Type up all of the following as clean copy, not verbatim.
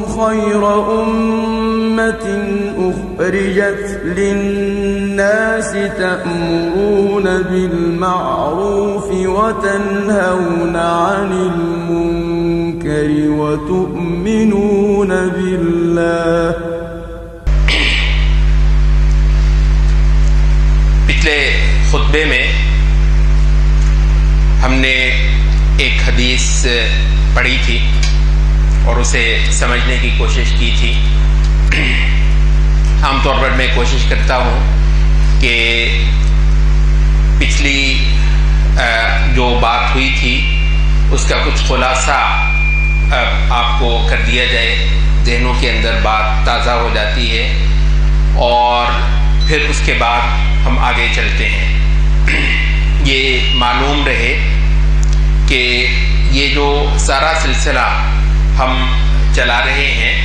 خير أمة أخرجت للناس تأمرون بالمعروف وتنهون عن المنكر وتؤمنون بالله. پچھلے خطبے میں ہم نے ایک حدیث پڑھی تھی اور اسے سمجھنے کی کوشش کی تھی. عام طور پر میں کوشش کرتا ہوں کہ پچھلی جو بات ہوئی تھی اس کا کچھ خلاصہ آپ کو کر دیا جائے، ذہنوں کے اندر بات تازہ ہو جاتی ہے اور پھر اس کے بعد ہم آگے چلتے ہیں. یہ معلوم رہے کہ یہ جو سارا سلسلہ ہم چلا رہے ہیں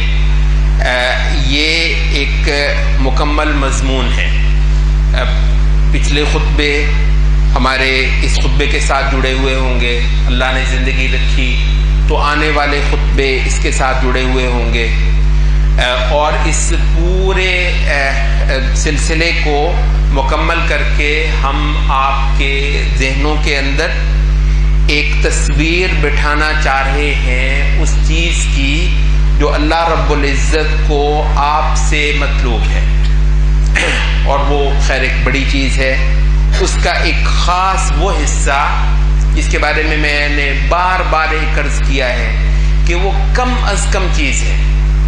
یہ ایک مکمل مضمون ہے. پچھلے خطبے ہمارے اس خطبے کے ساتھ جڑے ہوئے ہوں گے، اللہ نے زندگی رکھی تو آنے والے خطبے اس کے ساتھ جڑے ہوئے ہوں گے، اور اس پورے سلسلے کو مکمل کر کے ہم آپ کے ذہنوں کے اندر ایک تصویر بٹھانا چاہ رہے ہیں اس چیز کی جو اللہ رب العزت کو آپ سے مطلوب ہے، اور وہ خیر ایک بڑی چیز ہے. اس کا ایک خاص وہ حصہ جس کے بارے میں نے بار بار ایک عرض کیا ہے کہ وہ کم از کم چیز ہے،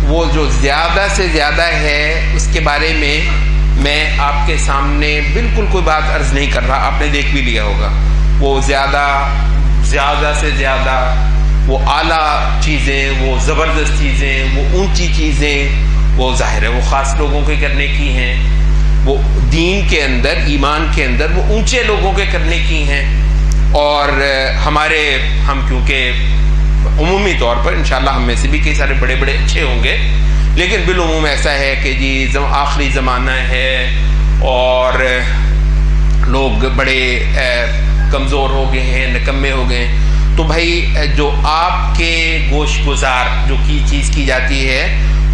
وہ جو زیادہ سے زیادہ ہے اس کے بارے میں آپ کے سامنے بالکل کوئی بات عرض نہیں کر رہا، آپ نے دیکھ بھی لیا ہوگا. وہ زیادہ سے زیادہ وہ اعلیٰ چیزیں، وہ زبردست چیزیں، وہ اونچی چیزیں، وہ ظاہر ہے وہ خاص لوگوں کے کرنے کی ہیں، وہ دین کے اندر، ایمان کے اندر وہ اونچے لوگوں کے کرنے کی ہیں. اور ہم کیونکہ عمومی طور پر انشاءاللہ ہم میں سے بھی کئی سارے بڑے بڑے اچھے ہوں گے، لیکن بالعموم ایسا ہے کہ جی آخری زمانہ ہے اور لوگ بڑے کمزور ہو گئے ہیں، نکمے ہو گئے ہیں، تو بھائی جو آپ کے گوش گزار جو چیز کی جاتی ہے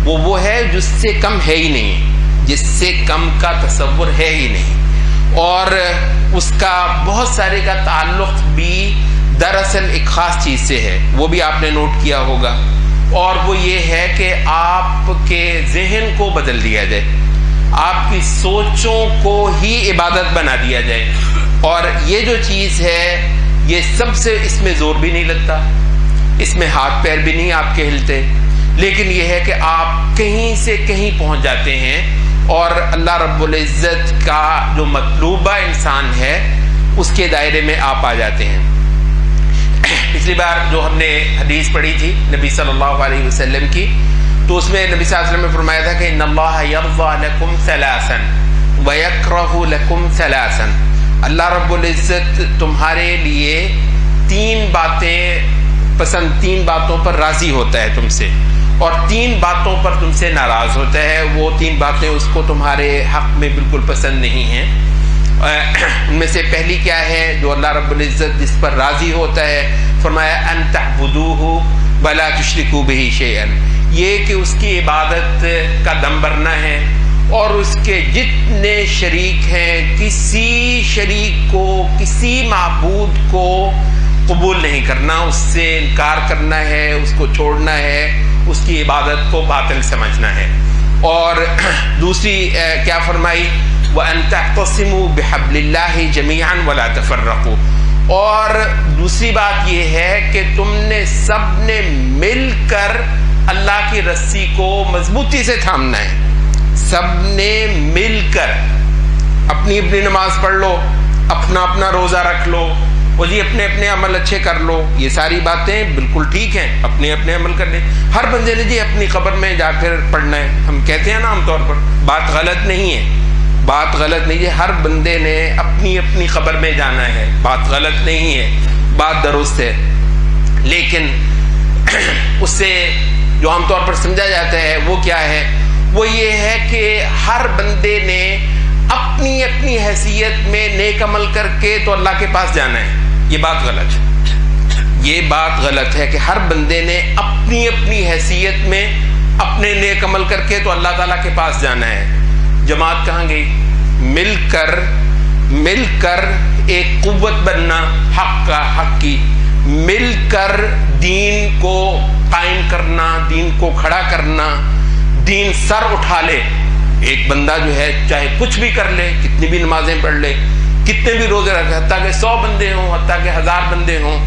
وہ ہے جس سے کم ہے ہی نہیں، جس سے کم کا تصور ہے ہی نہیں، اور اس کا بہت سارے کا تعلق بھی دراصل ایک خاص چیز سے ہے، وہ بھی آپ نے نوٹ کیا ہوگا، اور وہ یہ ہے کہ آپ کے ذہن کو بدل دیا جائے، آپ کی سوچوں کو ہی عبادت بنا دیا جائے. اور یہ جو چیز ہے یہ سب سے، اس میں زور بھی نہیں لگتا، اس میں ہاتھ پیر بھی نہیں آپ کے ہلتے، لیکن یہ ہے کہ آپ کہیں سے کہیں پہنچ جاتے ہیں اور اللہ رب العزت کا جو مطلوبہ انسان ہے اس کے دائرے میں آپ آ جاتے ہیں. پچھلی بار جو ہم نے حدیث پڑھی تھی نبی صلی اللہ علیہ وسلم کی، تو اس میں نبی صلی اللہ علیہ وسلم نے فرمایا تھا کہ ان اللہ یرضی لکم ثلاثا ویکرہ لکم ثلاثا، اللہ رب العزت تمہارے لیے تین باتوں پر راضی ہوتا ہے تم سے، اور تین باتوں پر تم سے ناراض ہوتا ہے. وہ تین باتیں اس کو تمہارے حق میں بالکل پسند نہیں ہیں. ان میں سے پہلی کیا ہے جو اللہ رب العزت جس پر راضی ہوتا ہے؟ فرمایا ان تعبدوہ ولا تشرکوا بہ شیئا، یہ کہ اس کی عبادت کا دم بھرنا ہے اور اس کے جتنے شریک ہیں کسی شریک کو، کسی معبود کو قبول نہیں کرنا، اس سے انکار کرنا ہے، اس کو چھوڑنا ہے، اس کی عبادت کو باطل سمجھنا ہے. اور دوسری کیا فرمائی؟ وَأَن تَعْتَصِمُوا بِحَبْلِ اللَّهِ جَمِيعًا وَلَا تَفَرَّقُوا، اور دوسری بات یہ ہے کہ تم نے سب نے مل کر اللہ کی رسی کو مضبوطی سے تھامنا ہے. سب نے مل کر اپنی اپنی نماز پڑھ لو، اپنا اپنا روزہ رکھ لو، وہ جی اپنے اپنے عمل اچھے کر لو، یہ ساری باتیں بالکل ٹھیک ہیں، اپنے اپنے عمل کر لیں. ہر بندے نے جی اپنی قبر میں جا کر پڑھنا ہے، ہم کہتے ہیں نا عام طور پر، بات غلط نہیں ہے، بات غلط نہیں ہے، ہر بندے نے اپنی اپنی قبر میں جانا ہے، بات غلط نہیں ہے، بات درست ہے. لیکن اس سے جو عام طور پر سمجھا جاتا ہے وہ کیا ہے؟ وہ یہ ہے کہ ہر بندے نے اپنی اپنی حیثیت میں نیک عمل کر کے تو اللہ کے پاس جانا ہے. یہ بات غلط ہے، یہ بات غلط ہے کہ ہر بندے نے اپنی اپنی حیثیت میں اپنے نیک عمل کر کے تو اللہ تعالیٰ کے پاس جانا ہے. جماعت کہاں گئی؟ مل کر ایک قوت بننا حق کی، مل کر دین کو قائم کرنا، دین کو کھڑا کرنا، دین سر اٹھا لے. ایک بندہ جو ہے چاہے کچھ بھی کر لے، کتنی بھی نمازیں پڑھ لے، کتنے بھی روزے رکھے، حتیٰ کہ 100 بندے ہوں، حتیٰ کہ 1000 بندے ہوں،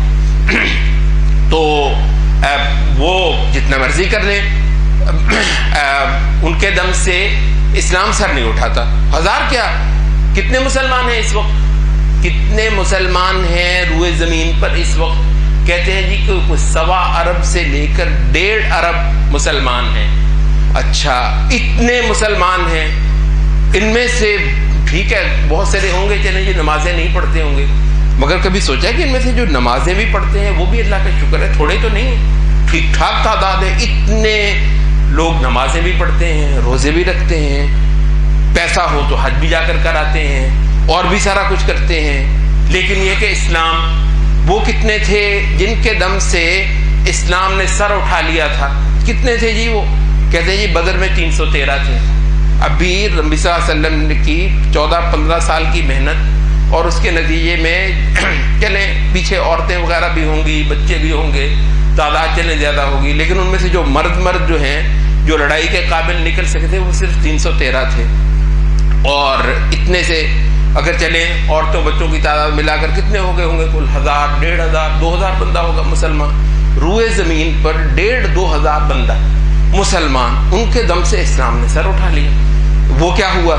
تو وہ جتنا مرضی کر لیں، ان کے دم سے اسلام سر نہیں اٹھاتا. 1000 کیا، کتنے مسلمان ہیں اس وقت؟ کتنے مسلمان ہیں روئے زمین پر اس وقت؟ کہتے ہیں جی کہ 1.25 ارب سے لے کر 1.5 ارب مسلمان ہیں. اچھا، اتنے مسلمان ہیں، ان میں سے ٹھیک ہے بہت سارے ہوں گے چلیں جی نمازیں نہیں پڑھتے ہوں گے، مگر کبھی سوچا کہ ان میں سے جو نمازیں بھی پڑھتے ہیں وہ بھی اللہ کا شکر ہے تھوڑے تو نہیں ہیں، ٹھیک ٹھاک تعداد ہے. اتنے لوگ نمازیں بھی پڑھتے ہیں، روزے بھی رکھتے ہیں، پیسہ ہو تو حج بھی جا کر آتے ہیں، اور بھی سارا کچھ کرتے ہیں. لیکن یہ کہ اسلام، وہ کتنے تھے جن کے دم سے اسلام نے سر اٹھا لیا تھا؟ کتنے تھے جی؟ وہ کہتے ہیں جی بدر میں 313 تھے. ابھی نبی صلی اللہ علیہ وسلم کی 14-15 سال کی محنت، اور اس کے نتیجے میں چلیں پیچھے عورتیں وغیرہ بھی ہوں گی، بچے بھی ہوں گے، تعداد چلیں زیادہ ہوگی، لیکن ان میں سے جو مرد جو ہیں جو لڑائی کے قابل نکل سکے تھے وہ صرف 313 تھے. اور اتنے سے اگر چلیں عورتوں بچوں کی تعداد ملا کر کتنے ہو گئے ہوں گے؟ کل 1000، 1500، 2000 بندہ ہوگا مسلمان. روئے زمین پر 1500-2000 بندہ مسلمان، ان کے دم سے اسلام نے سر اٹھا لیا. وہ کیا ہوا؟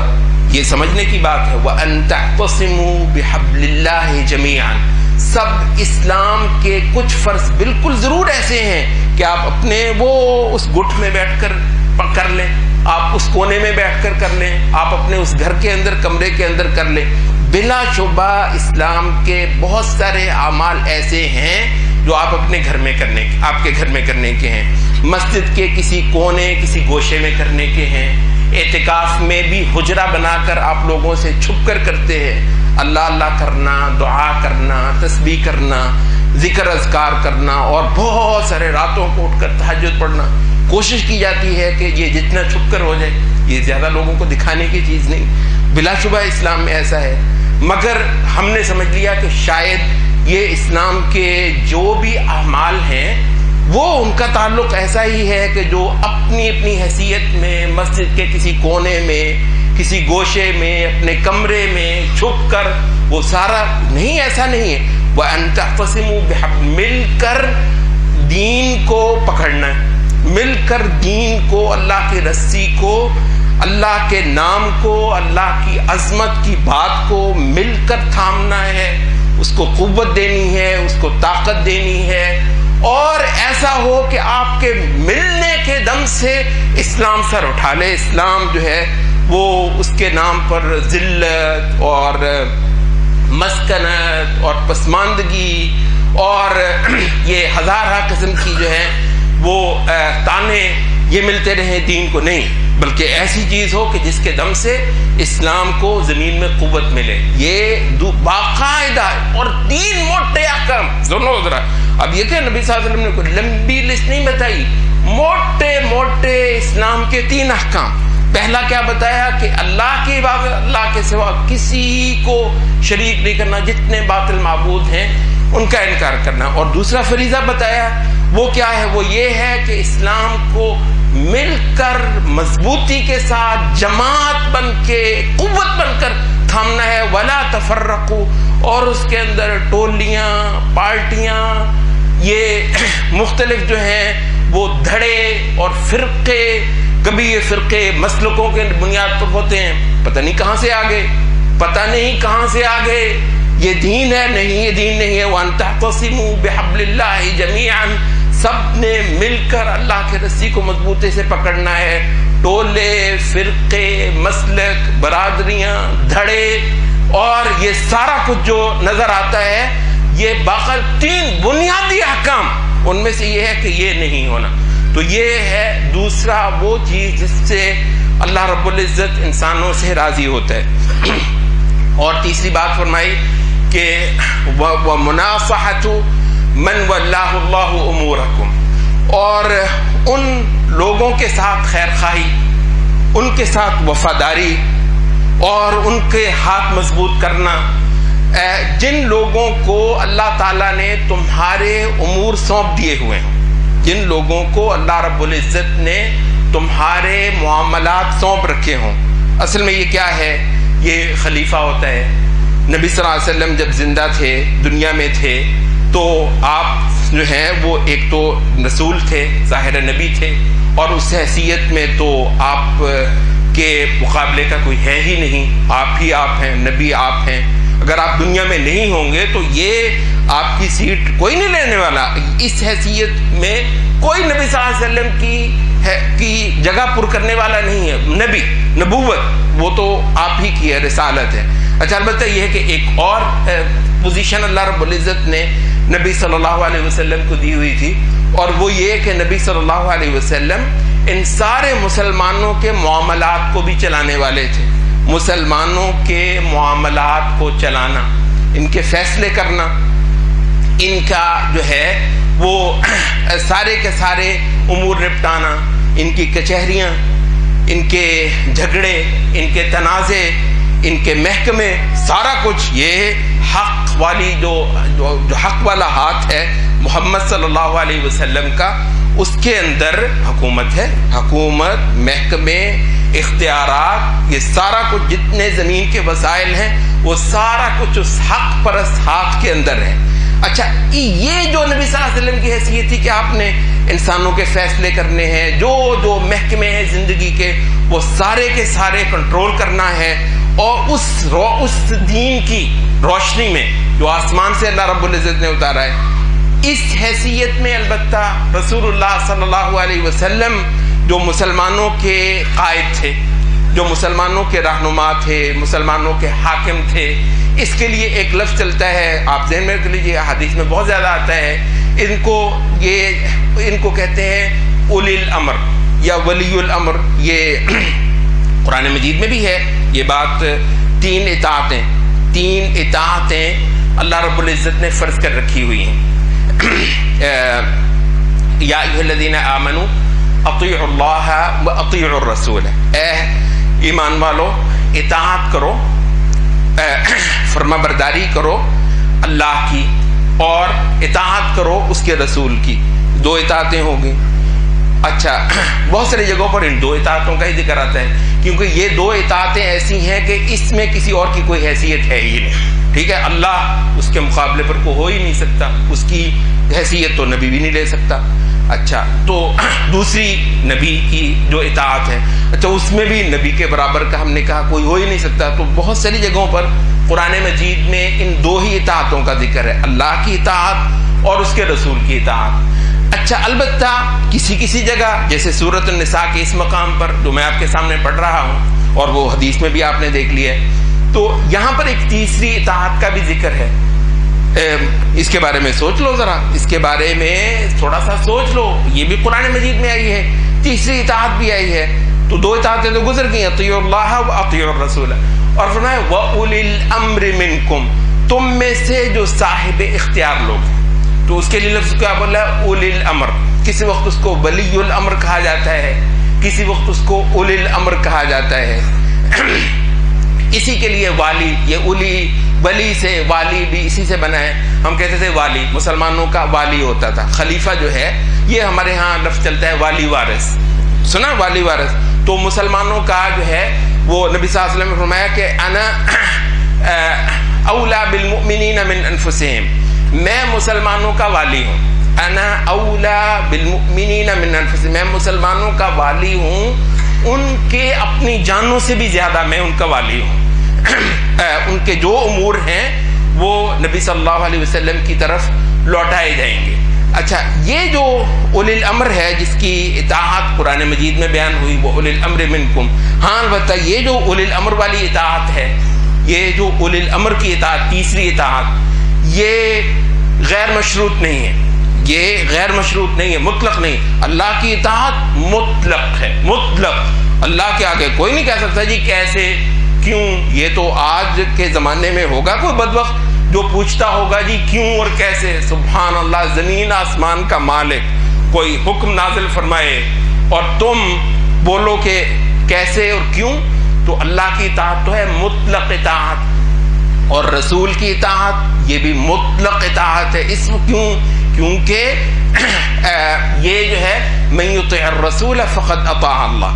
یہ سمجھنے کی بات ہے. وَأَن تَعْتَصِمُوا بِحَبْلِ اللَّهِ جَمِيعًا. سب اسلام کے کچھ فرض بالکل ضرور ایسے ہیں کہ آپ اپنے وہ اس گٹھ میں بیٹھ کر کر لیں، آپ اس کونے میں بیٹھ کر کر لیں، آپ اپنے اس گھر کے اندر کمرے کے اندر کر لیں. بلا شبہ اسلام کے بہت سارے اعمال ایسے ہیں جو آپ اپنے گھر میں کرنے، آپ کے گھر میں کرنے کے ہیں، مسجد کے کسی کونے کسی گوشے میں کرنے کے ہیں، اعتکاف میں بھی حجرہ بنا کر آپ لوگوں سے چھپ کر کرتے ہیں. اللہ اللہ کرنا، دعا کرنا، تسبیح کرنا، ذکر اذکار کرنا، اور بہت سارے راتوں کو اٹھ کر تہجد پڑھنا. کوشش کی جاتی ہے کہ یہ جتنا چھپ کر ہو جائے، یہ زیادہ لوگوں کو دکھانے کی چیز نہیں. بلا شبہ اسلام میں ایسا ہے، مگر ہم نے سمجھ لیا کہ شاید یہ اسلام کے جو بھی اعمال ہیں وہ ان کا تعلق ایسا ہی ہے کہ جو اپنی اپنی حیثیت میں مسجد کے کسی کونے میں، کسی گوشے میں، اپنے کمرے میں چھپ کر وہ سارا نہیں، ایسا نہیں ہے. وَأَن تَعْتَصِمُوا بِحَبْلِ، مل کر دین کو پکڑنا ہے، مل کر دین کو، اللہ کی رسی کو، اللہ کے نام کو، اللہ کی عظمت کی بات کو مل کر تھامنا ہے، اس کو قوت دینی ہے، اس کو طاقت دینی ہے. اور ایسا ہو کہ آپ کے ملنے کے دم سے اسلام سر اٹھا لے. اسلام جو ہے وہ اس کے نام پر ذلت اور مسکنت اور پسماندگی اور یہ ہزارہ قسم کی جو ہے وہ تانے یہ ملتے رہے دین کو نہیں، بلکہ ایسی چیز ہو کہ جس کے دم سے اسلام کو زمین میں قوت ملے. یہ باقاعدہ اور 3 موٹے احکام سنو ذرا. اب یہ کہ نبی صلی اللہ علیہ وسلم نے کوئی لمبی لسٹ نہیں بتائی، موٹے موٹے اسلام کے 3 احکام. پہلا کیا بتایا کہ اللہ کی عبادت، اللہ کے سوا کسی کو شریک نہیں کرنا، جتنے باطل معبود ہیں ان کا انکار کرنا. اور دوسرا فریضہ بتایا، وہ کیا ہے؟ وہ یہ ہے کہ اسلام کو مل کر مضبوطی کے ساتھ جماعت بن کے قوت بن کر تھامنا ہے. ولا تفرقوا، اور اس کے اندر ٹولیاں، پارٹیاں، یہ مختلف جو ہیں وہ دھڑے اور فرقے، کبھی یہ فرقے مسلکوں کے بنیاد پر ہوتے ہیں، پتہ نہیں کہاں سے آ گئے، پتہ نہیں کہاں سے آ گئے. یہ دین ہے نہیں، یہ دین نہیں ہے. وَأَن تَعْتَصِمُوا بِحَبْلِ اللَّهِ جَمِيعًا، سب نے مل کر اللہ کے رسی کو مضبوطی سے پکڑنا ہے. ٹولے، فرقے، مسلک، برادریاں، دھڑے اور یہ سارا کچھ جو نظر آتا ہے، یہ باقاعدہ 3 بنیادی احکام، ان میں سے یہ ہے کہ یہ نہیں ہونا. تو یہ ہے دوسرا وہ چیز جس سے اللہ رب العزت انسانوں سے راضی ہوتا ہے. اور تیسری بات فرمائی کہ وَمُنَاصَحَةُ مَنْ وَلَّاهُ اللَّهُ أُمُورَكُمْ، اور ان لوگوں لوگوں کے ساتھ خیر خواہی، ان کے ساتھ وفاداری اور ان کے ہاتھ مضبوط کرنا. جن لوگوں کو اللہ تعالیٰ نے تمہارے امور سونپ دیے ہوئے ہیں، جن لوگوں کو اللہ رب العزت نے تمہارے معاملات سونپ رکھے ہوں. اصل میں یہ کیا ہے؟ یہ خلیفہ ہوتا ہے. نبی صلی اللہ علیہ وسلم جب زندہ تھے، دنیا میں تھے، تو آپ جو ہیں وہ ایک تو رسول تھے، ظاہر نبی تھے، اور اس حیثیت میں تو آپ کے مقابلے کا کوئی ہے ہی نہیں. آپ ہی آپ ہیں، نبی آپ ہیں. اگر آپ دنیا میں نہیں ہوں گے تو یہ آپ کی سیٹ کوئی نہیں لینے والا. اس حیثیت میں کوئی نبی صلی اللہ علیہ وسلم کی جگہ پر کرنے والا نہیں ہے. نبی، نبوت وہ تو آپ ہی کی ہے، رسالت ہے. اچھا، البتہ یہ ہے کہ ایک اور پوزیشن اللہ رب العزت نے نبی صلی اللہ علیہ وسلم کو دی ہوئی تھی، اور وہ یہ کہ نبی صلی اللہ علیہ وسلم ان سارے مسلمانوں کے معاملات کو بھی چلانے والے تھے. مسلمانوں کے معاملات کو چلانا، ان کے فیصلے کرنا، ان کا جو ہے وہ سارے کے سارے امور نپٹانا، ان کی کچہریاں، ان کے جھگڑے، ان کے تنازع، ان کے محکمے، سارا کچھ یہ حق والی جو حق والا ہاتھ ہے محمد صلی اللہ علیہ وسلم کا، اس کے اندر حکومت ہے. حکومت، محکمے، اختیارات، یہ سارا کچھ جتنے زمین کے وسائل ہیں وہ سارا کچھ اس حق پرست ہاتھ کے اندر ہے. اچھا، یہ جو نبی صلی اللہ علیہ وسلم کی حیثیت تھی کہ آپ نے انسانوں کے فیصلے کرنے ہیں، جو محکمے ہیں زندگی کے، وہ سارے کے سارے کنٹرول کرنا ہے، اور اس دین کی روشنی میں جو آسمان سے اللہ رب العزت نے اتارا ہے، اس حیثیت میں البتہ رسول اللہ صلی اللہ علیہ وسلم جو مسلمانوں کے قائد تھے، جو مسلمانوں کے رہنما تھے، مسلمانوں کے حاکم تھے. اس کے لیے ایک لفظ چلتا ہے، آپ ذہن میں رکھ لیجیے، حدیث میں بہت زیادہ آتا ہے. ان کو کہتے ہیں اولی الامر یا ولی الامر. یہ قرآن مجید میں بھی ہے یہ بات. تین اطاعتیں اللہ رب العزت نے فرض کر رکھی ہوئی ہیں. یا ایھا الذین آمنوا اطیعوا اللہ واطیعوا الرسول. اے ایمان والو، اطاعت کرو، فرما برداری کرو اللہ کی، اور اطاعت کرو اس کے رسول کی. دو اطاعتیں ہوں گی. اچھا، بہت ساری جگہوں پر ان دو اطاعتوں کا ہی ذکر آتا ہے، کیونکہ یہ دو اطاعتیں ایسی ہیں کہ اس میں کسی اور کی کوئی حیثیت ہے ہی نہیں. ٹھیک ہے، اللہ اس کے مقابلے پر کوئی ہو ہی نہیں سکتا، اس کی حیثیت تو نبی بھی نہیں لے سکتا. اچھا، تو دوسری نبی کی جو اطاعت ہے، اچھا اس میں بھی نبی کے برابر کا ہم نے کہا کوئی ہو ہی نہیں سکتا. تو بہت ساری جگہوں پر قرآن مجید میں ان دو ہی اطاعتوں کا ذکر ہے، اللہ کی اطاعت اور اس کے رسول کی اطاعت. اچھا، البتہ کسی جگہ جیسے سورۃ النساء کے اس مقام پر جو میں آپ کے سامنے پڑھ رہا ہوں، اور وہ حدیث میں بھی آپ نے دیکھ لیا ہے، تو یہاں پر ایک تیسری اطاعت کا بھی ذکر ہے. اس کے بارے میں سوچ لو ذرا، اس کے بارے میں تھوڑا سا سوچ لو. یہ بھی قرآن مجید میں آئی ہے، تیسری اطاعت بھی آئی ہے. تو دو اطاعتیں تو گزر گئی، اطیعوا اللہ واطیعوا الرسول. اور فرمایا وَأُولِي الْأَمْرِ مِنْكُمْ، تم میں سے جو صاحب اختیار لوگ. تو اس کے لیے لفظ کیا بولا ہے؟ اولی الامر. کسی وقت اس کو ولی الامر کہا جاتا ہے، کسی وقت اس کو اولی الامر کہا جاتا ہے. اسی کے لیے والی، یہ ولی سے والی بھی اسی سے بنا ہے. ہم کہتے تھے والی، مسلمانوں کا والی ہوتا تھا. خلیفہ جو ہے یہ ہمارے ہاں لفظ چلتا ہے والی وارث. سنا والی وارث؟ تو مسلمانوں کا جو ہے وہ نبی صلی اللہ علیہ وسلم نے فرمایا کہ انا اولا بالمؤمنین من انفسہم، میں مسلمانوں کا والی ہوں. انا اولا بالمؤمنین من انفسہم، میں مسلمانوں کا والی ہوں، ان کے اپنی جانوں سے بھی زیادہ میں ان کا والی ہوں. ان کے جو امور ہیں وہ نبی صلی اللہ علیہ وسلم کی طرف لوٹائے جائیں گے. اچھا، یہ جو اولی الامر ہے جس کی اطاعت قرآن مجید میں بیان ہوئی، وہ اولی الامر منکم. ہاں، البتہ یہ جو اولی الامر والی اطاعت ہے، یہ جو اولی الامر کی اطاعت، تیسری اطاعت، یہ غیر مشروط نہیں ہے. یہ غیر مشروط نہیں ہے، مطلق نہیں. اللہ کی اطاعت مطلق ہے، مطلق. اللہ کے آگے کوئی نہیں کہہ سکتا جی کیسے، کیوں. یہ تو آج کے زمانے میں ہوگا کوئی بدبخت جو پوچھتا ہوگا جی کیوں اور کیسے. سبحان اللہ، زمین آسمان کا مالک کوئی حکم نازل فرمائے اور تم بولو کہ کیسے اور کیوں، تو اللہ کی اطاعت تو ہے مطلق اطاعت، اور رسول کی اطاعت یہ بھی مطلق اطاعت ہے۔ اس کیونکہ یہ جو ہے من یطع الرسول فقد اطاع اللہ،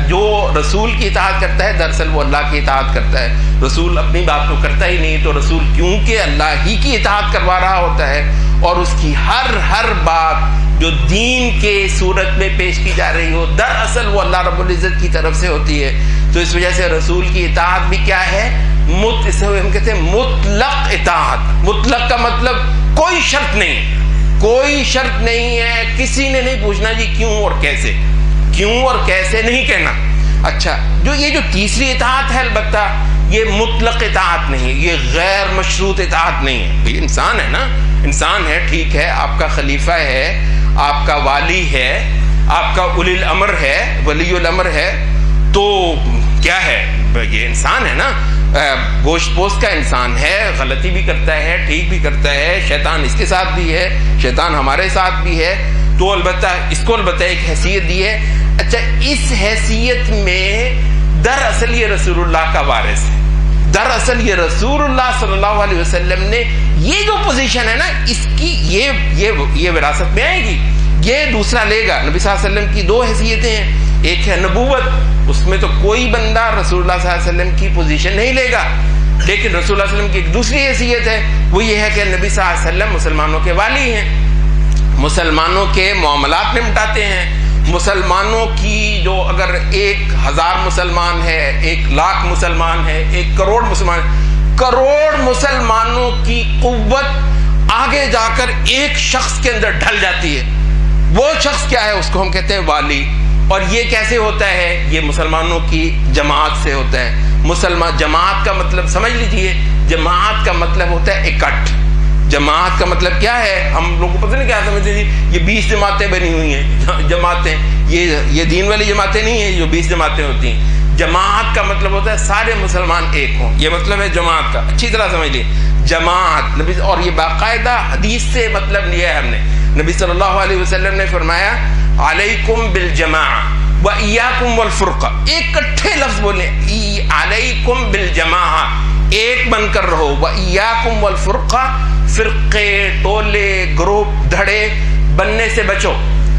جو رسول کی اطاعت کرتا ہے دراصل وہ اللہ کی اطاعت کرتا ہے۔ رسول اپنی بات کو کرتا ہی نہیں، تو رسول کیونکہ اللہ ہی کی اطاعت کروا رہا ہوتا ہے، اور اس کی ہر بات جو دین کے صورت میں پیش کی جا رہی ہو دراصل وہ اللہ رب العزت کی طرف سے ہوتی ہے، تو اس وجہ سے رسول کی اطاعت بھی کیا ہے، اسے ہم کہتے ہیں مطلق اطاعت۔ مطلق کا مطلب کوئی شرط نہیں، کوئی شرط نہیں ہے، کسی نے نہیں پوچھنا جی کیوں اور کیسے، کیوں اور کیسے نہیں کہنا۔ اچھا، جو تیسری اطاعت ہے البتہ یہ مطلق اطاعت نہیں ہے، یہ غیر مشروط اطاعت نہیں ہے۔ یہ انسان ہے نا، انسان ہے، ٹھیک ہے، آپ کا خلیفہ ہے، آپ کا والی ہے، آپ کا اولی الامر ہے، ولی الامر ہے، تو کیا ہے، یہ انسان ہے نا، گوشت پوست کا انسان ہے، غلطی بھی کرتا ہے، ٹھیک بھی کرتا ہے، شیطان اس کے ساتھ بھی ہے، شیطان ہمارے ساتھ بھی ہے، تو البتہ اس کو البتہ ایک حیثیت دی ہے۔ اچھا، اس حیثیت میں دراصل یہ رسول اللہ کا وارث ہے، دراصل یہ رسول اللہ صلی اللہ علیہ وسلم نے یہ جو پوزیشن ہے نا، اس کی یہ وراثت میں آئے گی، یہ دوسرا لے گا۔ نبی صلی اللہ علیہ وسلم کی دو حیثیتیں ہیں، ایک ہے نبوت، اس میں تو کوئی بندہ رسول اللہ صلی اللہ علیہ وسلم کی پوزیشن نہیں لے گا، لیکن رسول اللہ صلی اللہ علیہ وسلم کی ایک دوسری حیثیت ہے، وہ یہ ہے کہ نبی صلی اللہ علیہ وسلم مسلمانوں کے والی ہیں، مسلمانوں کے معاملات نمٹاتے ہیں، مسلمانوں کی جو اگر 1000 مسلمان ہے، 1,00,000 مسلمان ہے، 1 کروڑ مسلمان، کروڑ مسلمانوں کی قوت آگے جا کر ایک شخص کے اندر ڈھل جاتی ہے، وہ شخص کیا ہے، اس کو ہم کہتے ہیں والی۔ اور یہ کیسے ہوتا ہے، یہ مسلمانوں کی جماعت سے ہوتا ہے۔ مسلمان جماعت کا مطلب سمجھ لیجئے، جماعت کا مطلب ہوتا ہے اکٹھ۔ جماعت کا مطلب کیا ہے، ہم لوگوں کو پتہ نہیں کیا سمجھتے ہیں، یہ 20 جماعتیں بنی ہوئی ہیں، جماعتیں، یہ دین والی جماعتیں نہیں ہیں جو 20 جماعتیں ہوتی ہیں۔ جماعت کا مطلب ہوتا ہے سارے مسلمان ایک ہوں، یہ مطلب ہے جماعت کا، اچھی طرح سمجھ لیں جماعت نبی، اور یہ باقاعدہ حدیث سے مطلب لیا ہے ہم نے۔ نبی صلی اللہ علیہ وسلم نے فرمایا علیکم بالجماعہ وَإِيَّاكُمْ وَالْفُرْقَةِ، ایک کٹھے لفظ بولیں، علیکم بالجماعہ، ایک بن کر رہو، وَإِيَّاكُمْ وَالْفُرْقَةِ، فرقے، ٹولے، گروپ، دھڑے بننے سے بچو۔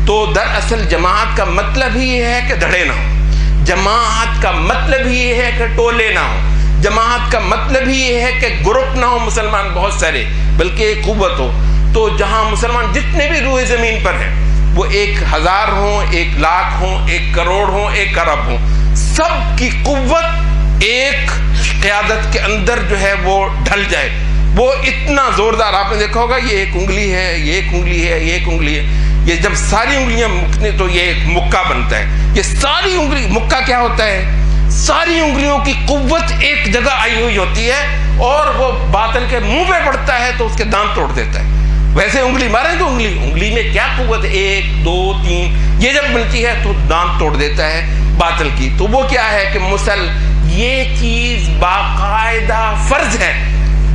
تو دراصل جماعت کا مطلب ہی یہ ہے کہ دھڑے نہ ہو، جماعت کا مطلب ہی یہ ہے کہ ٹولے نہ ہو، جماعت کا مطلب ہی یہ ہے کہ گروپ نہ ہو مسلمان بہت سارے، بلکہ ایک قوت ہو۔ تو جہاں مسلمان جتنے بھی روئے زمین پر ہیں، وہ 1000 ہوں، 1,00,000 ہوں، 1 کروڑ ہوں، 1 ارب ہوں، سب کی قوت ایک قیادت کے اندر جو ہے وہ ڈھل جائے، وہ اتنا زوردار۔ آپ نے دیکھا ہوگا یہ ایک انگلی ہے، یہ ایک انگلی ہے، یہ ایک انگلی ہے، یہ جب ساری انگلیاں مکنے تو یہ ایک مکہ بنتا ہے۔ یہ ساری انگلی، مکہ کیا ہوتا ہے، ساری انگلیوں کی قوت ایک جگہ آئی ہوئی ہوتی ہے، اور وہ باطل کے منہ پہ پڑتا ہے تو اس کے دانت توڑ دیتا ہے۔ ویسے انگلی مارے تو انگلی میں کیا قوت، 1 2 3، یہ جب ملتی ہے تو دانت توڑ دیتا ہے باطل کی۔ تو وہ کیا ہے کہ یہ چیز باقاعدہ فرض ہے،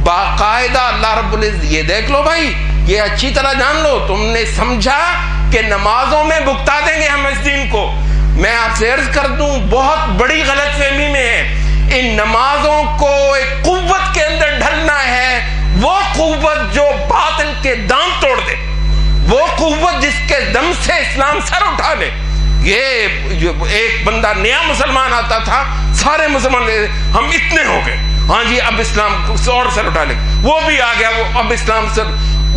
باقاعدہ اللہ رب العزت، یہ دیکھ لو بھائی، یہ اچھی طرح جان لو، تم نے سمجھا کہ نمازوں میں بھگتا دیں گے ہم اس دین کو، میں آپ سے عرض کر دوں بہت بڑی غلط فہمی میں ہے۔ ان نمازوں کو ایک قوت کے اندر ڈھلنا ہے، وہ قوت جو باطل کے دانت توڑ دے، وہ قوت جس کے دم سے اسلام سر اٹھا لے۔ یہ ایک بندہ نیا مسلمان آتا تھا، سارے مسلمان ہم اتنے ہو گئے، ہاں جی اب اسلام اور سر اٹھا لے، وہ بھی آ گیا، وہ اب اسلام سر۔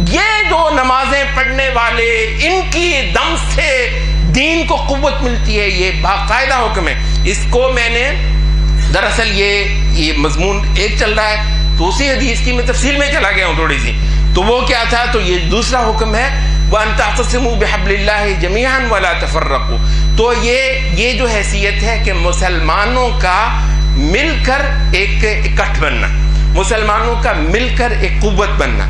یہ جو نمازیں پڑھنے والے، ان کی دم سے دین کو قوت ملتی ہے، یہ باقاعدہ حکم ہے۔ اس کو میں نے دراصل یہ مضمون ایک چل رہا ہے، تو اسی حدیث کی میں تفصیل میں چلا گیا ہوں تھوڑی سی، تو وہ کیا تھا، تو یہ دوسرا حکم ہے وَأَن تَعْتَصِمُوا بِحَبْلِ اللَّهِ جَمِيعًا وَلَا تَفَرَّقُوا۔ تو یہ جو حیثیت ہے کہ مسلمانوں کا مل کر ایک اکٹھ بننا، مسلمانوں کا مل کر ایک قوت بننا،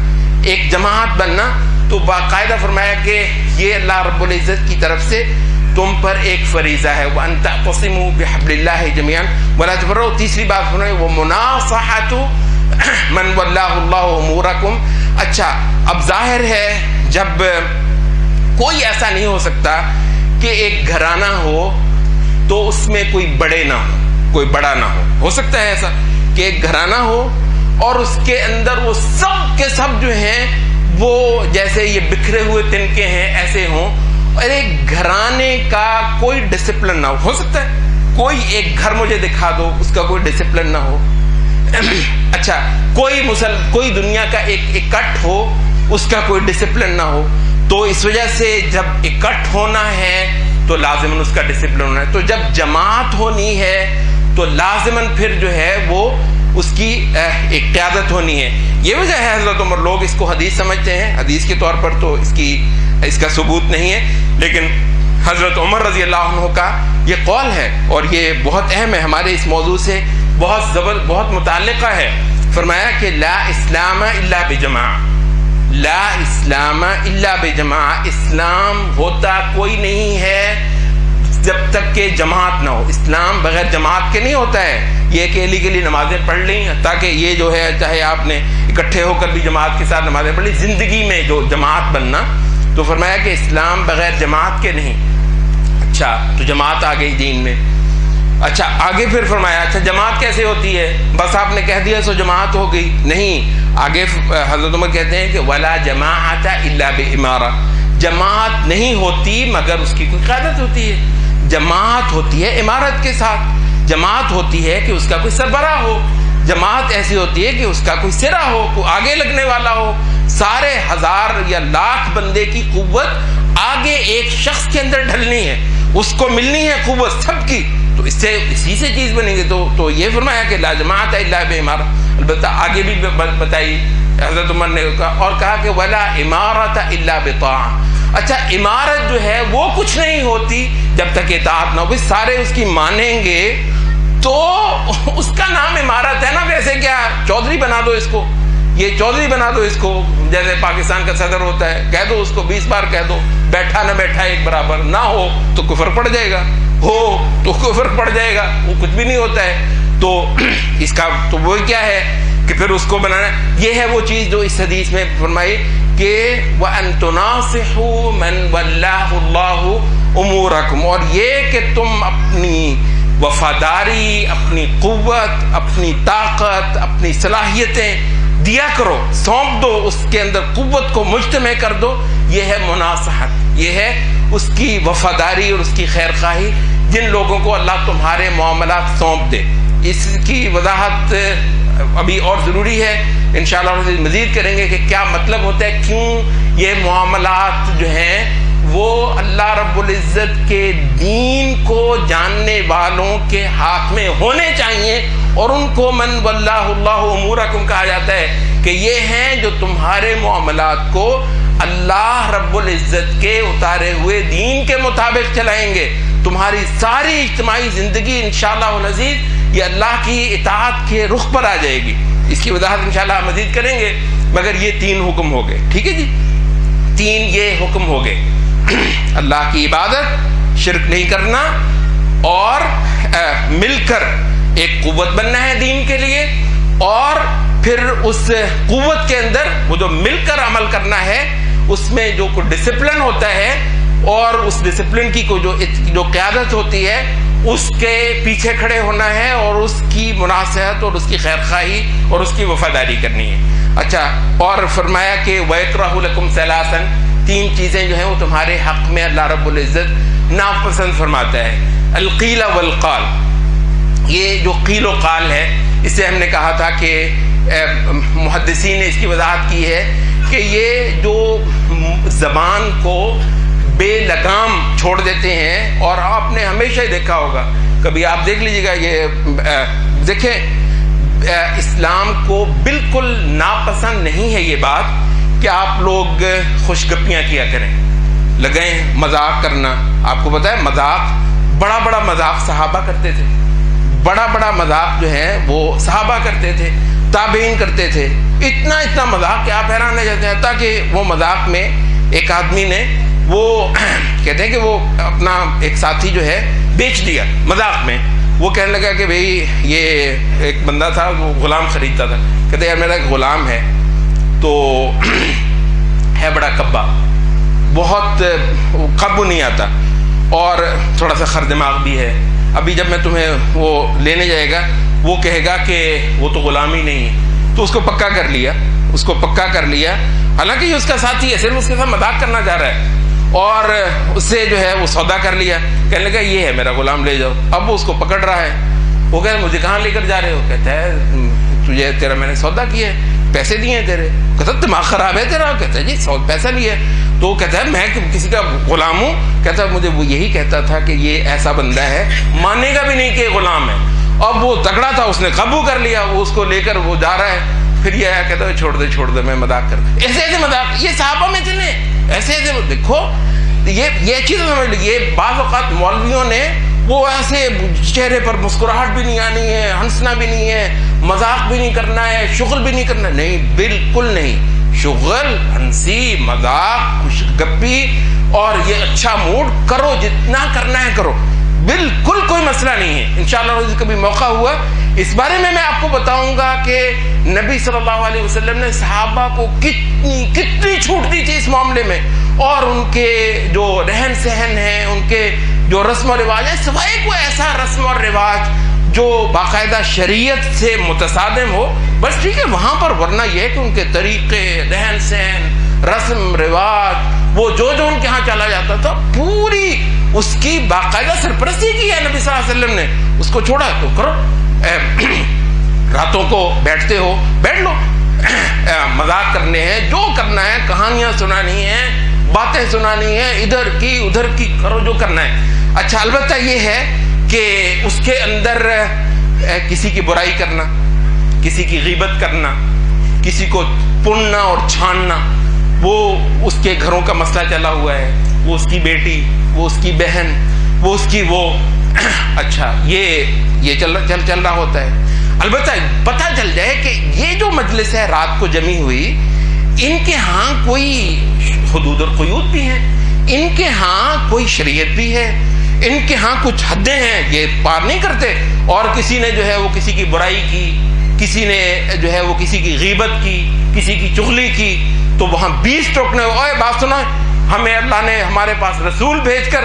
ایک جماعت بننا، تو باقاعدہ فرمایا کہ یہ اللہ رب العزت کی طرف سے تم پر ایک فریضہ ہے، وَأَن تَعْتَصِمُوا بِحَبْلِ اللَّهِ جَمِيعًا وَلَا تَفَرَّقُوا۔ تیسری بات فرمائی وَمُنَاصَحَةُ مَنْ وَلَّاهُ اللَّهُ أُمُورَكُمْ۔ اچھا، اب ظاہر ہے جب کوئی ایسا نہیں ہو سکتا کہ ایک گھرانہ ہو تو اس میں کوئی بڑے نہ ہو، کوئی بڑا نہ ہو سکتا ہے ایسا کہ ایک گھرانہ ہو اور اس کے اندر وہ سب کے سب جو ہیں وہ جیسے یہ بکھرے ہوئے تنکے ہیں ایسے ہوں، اور ایک گھرانے کا کوئی ڈسپلن نہ ہو سکتا ہے کوئی ایک گھر مجھے دکھا دو اس کا کوئی ڈسپلن نہ ہو. اچھا کوئی دنیا کا ایک اکٹھ ہو اس کا کوئی ڈسپلن نہ ہو. تو اس وجہ سے جب اکٹھ ہونا ہے تو لازماً اس کا ڈسپلن ہونا ہے. تو جب جماعت ہونی ہے تو لازماً پھر جو ہے وہ اس کی ایک قیادت ہونی ہے. یہ وجہ ہے حضرت عمر، لوگ اس کو حدیث سمجھتے ہیں، حدیث کے طور پر تو اس کا ثبوت نہیں ہے، لیکن حضرت عمر رضی اللہ عنہ کا یہ قول ہے اور یہ بہت اہم ہے، ہمارے اس موضوع سے بہت متعلقہ ہے. فرمایا کہ لا اسلام الا بجماع، لا اسلام الا بجماع، اسلام ہوتا کوئی نہیں ہے جب تک کہ جماعت نہ ہو. اسلام بغیر جماعت کے نہیں ہوتا ہے. یہ کہ علی کے لیے نمازیں پڑھ لیں تاکہ یہ جو ہے چاہے آپ نے اکٹھے ہو کر بھی جماعت کے ساتھ نمازیں پڑھ لی، زندگی میں جو جماعت بننا. تو فرمایا کہ اسلام بغیر جماعت کے نہیں. اچھا تو جماعت آ گئی دین میں. اچھا آگے پھر فرمایا اچھا جماعت کیسے ہوتی ہے؟ بس آپ نے کہہ دیا سو جماعت ہو گئی؟ نہیں. آگے حضرت عمر کہتے ہیں کہ ولا جماعت الا بامارہ، جماعت نہیں ہوتی مگر اس کی کوئی قیادت ہوتی ہے. جماعت ہوتی ہے امارت کے ساتھ، جماعت ہوتی ہے کہ اس کا کوئی سربراہ ہو، جماعت ایسی ہوتی ہے کہ اس کا کوئی سرا ہو، کوئی آگے لگنے والا ہو. سارے ہزار یا لاکھ بندے کی قوت آگے ایک شخص کے اندر ڈھلنی ہے، اس کو ملنی ہے قوت سب کی، تو اسی سے چیز بنے گی. تو یہ فرمایا کہ لا جماعت الا بامارہ. البتہ آگے بھی بتائی حضرت عمر نے اور کہا کہ ولا امارۃ الا بطاعہ. اچھا عمارت جو ہے وہ کچھ نہیں ہوتی جب تک اطاعت نہ ہو. سارے اس کی مانیں گے تو اس کا نام عمارت ہے نا. ویسے کیا چودھری بنا دو اس کو، یہ چودھری بنا دو اس کو، جیسے پاکستان کا صدر ہوتا ہے، کہہ دو اس کو 20 بار کہہ دو، بیٹھا نہ بیٹھا ایک برابر، نہ ہو تو کفر پڑ جائے گا، ہو تو کفر پڑ جائے گا، وہ کچھ بھی نہیں ہوتا ہے. تو اس کا تو وہ کیا ہے کہ پھر اس کو بنانا. یہ ہے وہ چیز جو اس حدیث میں فرمائی کہ وَأَن تُنَاصِحُوا مَنْ وَلَّاهُ اللَّهُ أُمُورَكُمْ، اور یہ کہ تم اپنی وفاداری، اپنی قوت، اپنی طاقت، اپنی صلاحیتیں دیا کرو، سونپ دو، اس کے اندر قوت کو مجتمع کر دو. یہ ہے مناصحت، یہ ہے اس کی وفاداری اور اس کی خیر خواہی جن لوگوں کو اللہ تمہارے معاملات سونپ دے. اس کی وضاحت ابھی اور ضروری ہے، انشاءاللہ مزید کریں گے کہ کیا مطلب ہوتا ہے، کیوں یہ معاملات جو ہیں وہ اللہ رب العزت کے دین کو جاننے والوں کے ہاتھ میں ہونے چاہیے، اور ان کو من واللہ اللہ امورکم کہا جاتا ہے کہ یہ ہیں جو تمہارے معاملات کو اللہ رب العزت کے اتارے ہوئے دین کے مطابق چلائیں گے. تمہاری ساری اجتماعی زندگی انشاءاللہ العزیز یہ اللہ کی اطاعت کے رخ پر آ جائے گی. اس کی وضاحت انشاءاللہ مزید کریں گے، مگر یہ 3 حکم ہو گئے. ٹھیک ہے جی، 3 یہ حکم ہو گئے: اللہ کی عبادت، شرک نہیں کرنا، اور مل کر ایک قوت بننا ہے دین کے لیے، اور پھر اس قوت کے اندر وہ جو مل کر عمل کرنا ہے اس میں جو کوئی ڈسپلن ہوتا ہے اور اس ڈسپلن کی کوئی جو قیادت ہوتی ہے اس کے پیچھے کھڑے ہونا ہے اور اس کی مناصحت اور اس کی خیر خواہی اور اس کی وفاداری کرنی ہے. اچھا اور فرمایا کہ وَيَكْرَهُ لَكُمْ ثَلَاثًا، 3 چیزیں جو ہیں وہ تمہارے حق میں اللہ رب العزت ناپسند فرماتا ہے. القیل والقال، یہ جو قیل و قال ہے اس سے ہم نے کہا تھا کہ محدثین نے اس کی وضاحت کی ہے کہ یہ جو زبان کو بے لگام چھوڑ دیتے ہیں، اور آپ نے ہمیشہ ہی دیکھا ہوگا، کبھی آپ دیکھ لیجیے گا، یہ دیکھیں اسلام کو بالکل ناپسند نہیں ہے یہ بات کہ آپ لوگ خوش گپیاں کیا کریں، لگیں مذاق کرنا. آپ کو پتا ہے مذاق، بڑا بڑا مذاق صحابہ کرتے تھے، بڑا بڑا مذاق جو ہے وہ صحابہ کرتے تھے، تابعین کرتے تھے. اتنا مذاق کہ آپ حیران رہ جاتے ہیں. تاکہ وہ مذاق میں ایک آدمی نے وہ کہتے ہیں کہ وہ اپنا ایک ساتھی جو ہے بیچ دیا مذاق میں. وہ کہنے لگا کہ بھئی یہ ایک بندہ تھا وہ غلام خریدتا تھا، کہتے یار میرا ایک غلام ہے تو ہے بڑا کبا، بہت قابو نہیں آتا. اور تھوڑا سا خر دماغ بھی ہے. ابھی جب میں تمہیں وہ لینے جائے گا وہ کہے گا کہ وہ تو غلام ہی نہیں ہے. تو اس کو پکا کر لیا, حالانکہ یہ اس کا ساتھی ہے, صرف اس کے ساتھ مذاق کرنا چاہ رہا ہے, اور اس سے جو ہے وہ سودا کر لیا. کہنے لگا یہ ہے میرا غلام, لے جاؤ. اب وہ اس کو پکڑ رہا ہے. وہ کہتا ہے مجھے کہاں لے کر جا رہے ہو؟ کہتا ہے تجھے تیرا میں نے سودا کیا ہے, پیسے دیے ہیں تیرے. کہتا دماغ خراب ہے تیرا؟ کہتا ہے جی پیسہ لیا ہے. تو وہ کہتا ہے میں کسی کا غلام ہوں؟ کہتا ہے مجھے وہ یہی کہتا تھا کہ یہ ایسا بندہ ہے ماننے گا بھی نہیں کہ غلام ہے. اب وہ تگڑا تھا, اس نے قابو کر لیا. وہ اس کو لے کر وہ جا رہا ہے. پھر یہ آیا کہتا ہے چھوڑ دے میں مذاق کرتا. ایسے مذاق یہ صحابہ میں چلے, ایسے دیکھو یہ چیز سمجھ لیجیے. بعض اوقات مولویوں نے وہ ایسے چہرے پر مسکراہٹ بھی نہیں آنی ہے, ہنسنا بھی نہیں ہے, مذاق بھی نہیں کرنا ہے, شغل بھی نہیں کرنا. نہیں, بالکل نہیں. شغل, ہنسی, مذاق, خوش گپی اور یہ اچھا موڈ کرو, جتنا کرنا ہے کرو, بالکل کوئی مسئلہ نہیں ہے. انشاءاللہ کبھی موقع ہوا اس بارے میں آپ کو بتاؤں گا کہ نبی صلی اللہ علیہ وسلم نے صحابہ کو کتنی چھوٹ دی تھی اس معاملے میں, اور ان کے جو رہن سہن ہے, ان کے جو رسم و رواج ہے, سوائے کوئی ایسا رسم اور رواج جو باقاعدہ شریعت سے متصادم ہو, بس ٹھیک ہے وہاں پر, ورنہ یہ کہ ان کے طریقے, رہن سہن, رسم رواج, وہ جو ان کے ہاں چلا جاتا تھا, پوری اس کی باقاعدہ سرپرستی کی ہے نبی صلی اللہ علیہ وسلم نے. اس کو چھوڑا تو کرو, راتوں کو بیٹھتے ہو بیٹھ لو, مذاق کرنے ہیں, جو کرنا ہے, کہانیاں سنانی ہیں, باتیں سنانی ہیں, ادھر کی کرو جو کرنا ہے. اچھا, البتہ یہ ہے کہ اس کے اندر کسی کی برائی کرنا, کسی کی غیبت کرنا, کسی کو پننا اور چھاننا, وہ اس کے گھروں کا مسئلہ چلا ہوا ہے, وہ اس کی بیٹی, وہ اس کی بہن, وہ اس کی وہ اچھا یہ چل رہا ہوتا ہے. البتہ پتہ چل جائے کہ یہ جو مجلس ہے رات کو جمی ہوئی, ان کے ہاں کوئی حدود اور قیود بھی ہیں, ان کے ہاں کوئی شریعت بھی ہے, ان کے ہاں کچھ حدیں ہیں, یہ پار نہیں کرتے. اور کسی نے جو ہے وہ کسی کی برائی کی, کسی نے جو ہے وہ کسی کی غیبت کی, کسی کی چغلی کی, تو وہاں 20 ٹوکنے, اوے بات سنا, ہمیں اللہ نے ہمارے پاس رسول بھیج کر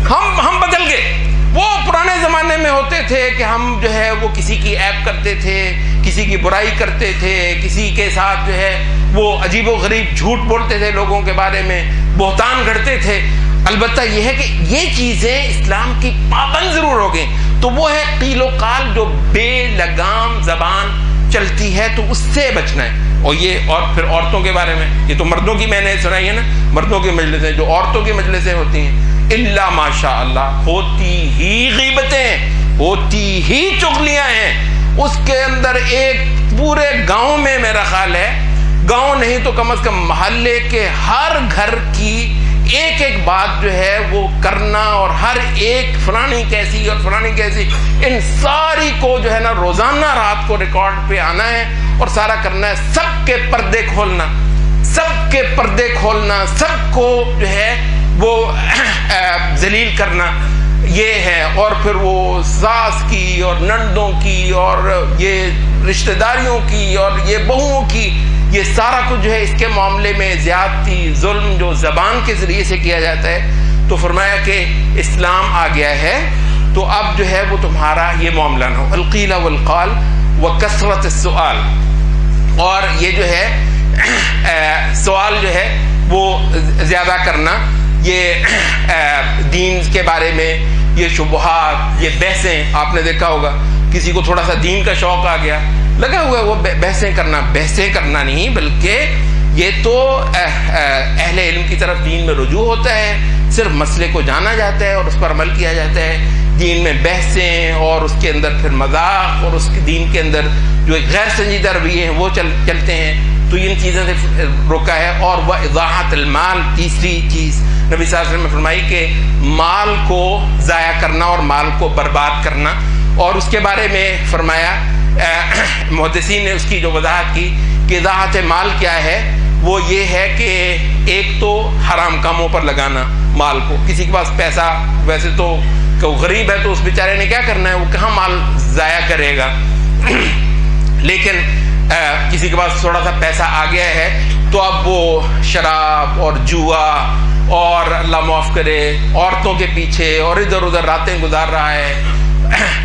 ہم بدل گئے. وہ پرانے زمانے میں ہوتے تھے کہ ہم جو ہے وہ کسی کی عیب کرتے تھے, کسی کی برائی کرتے تھے, کسی کے ساتھ جو ہے وہ عجیب و غریب جھوٹ بولتے تھے, لوگوں کے بارے میں بہتان گھڑتے تھے. البتہ یہ ہے کہ یہ چیزیں اسلام کی پابند ضرور ہو گئیں, تو وہ ہے قیل و قال جو بے لگام زبان چلتی ہے, تو اس سے بچنا ہے. اور پھر عورتوں کے بارے میں, یہ تو مردوں کی میں نے سنائی ہے نا, مردوں کی مجلسیں, جو عورتوں کی مجلسیں ہوتی ہیں, اللہ ماشاء اللہ ہوتی ہی غیبتیں, ہوتی ہی چغلیاں ہیں. اس کے اندر ایک پورے گاؤں میں, میرا خیال ہے گاؤں نہیں تو کم از کم محلے کے ہر گھر کی ایک بات جو ہے وہ کرنا, اور ہر ایک فلانی کیسی اور فلانی کیسی, ان ساری کو جو ہے نا روزانہ رات کو ریکارڈ پہ آنا ہے اور سارا کرنا ہے. سب کے پردے کھولنا, سب کو جو ہے وہ ذلیل کرنا, یہ ہے. اور پھر وہ ساس کی اور نندوں کی اور یہ رشتہ داریوں کی اور یہ بہوؤں کی, یہ سارا کچھ جو ہے اس کے معاملے میں زیادتی, ظلم جو زبان کے ذریعے سے کیا جاتا ہے. تو فرمایا کہ اسلام آ گیا ہے تو اب جو ہے وہ تمہارا یہ معاملہ نہ ہو, القیل والقال وکثرت السؤال. اور یہ جو ہے سوال جو ہے وہ زیادہ کرنا, یہ دین کے بارے میں یہ شبہات, یہ بحثیں, آپ نے دیکھا ہوگا کسی کو تھوڑا سا دین کا شوق آ گیا, لگا ہوا ہے وہ بحثیں کرنا نہیں, بلکہ یہ تو اہل علم کی طرف دین میں رجوع ہوتا ہے, صرف مسئلے کو جانا جاتا ہے اور اس پر عمل کیا جاتا ہے. دین میں بحثیں اور اس کے اندر پھر مذاق, اور اس کے دین کے اندر جو ایک غیر سنجیدہ رویے ہیں وہ چلتے ہیں, تو ان چیزوں سے روکا ہے. اور وہ اضاعت المال, تیسری چیز نبی صلی اللہ علیہ وسلم نے فرمائی کہ مال کو ضائع کرنا اور مال کو برباد کرنا. اور اس کے بارے میں فرمایا, محدثین نے اس کی جو وضاحت کی کہ اضاعت مال کیا ہے, وہ یہ ہے کہ ایک تو حرام کاموں پر لگانا مال کو. کسی کے پاس پیسہ, ویسے تو غریب ہے تو اس بیچارے نے کیا کرنا ہے, وہ کہاں مال ضائع کرے گا, لیکن کسی کے پاس تھوڑا سا پیسہ آ گیا ہے تو اب وہ شراب اور جوا اور اللہ معاف کرے عورتوں کے پیچھے اور ادھر ادھر راتیں گزار رہا ہے،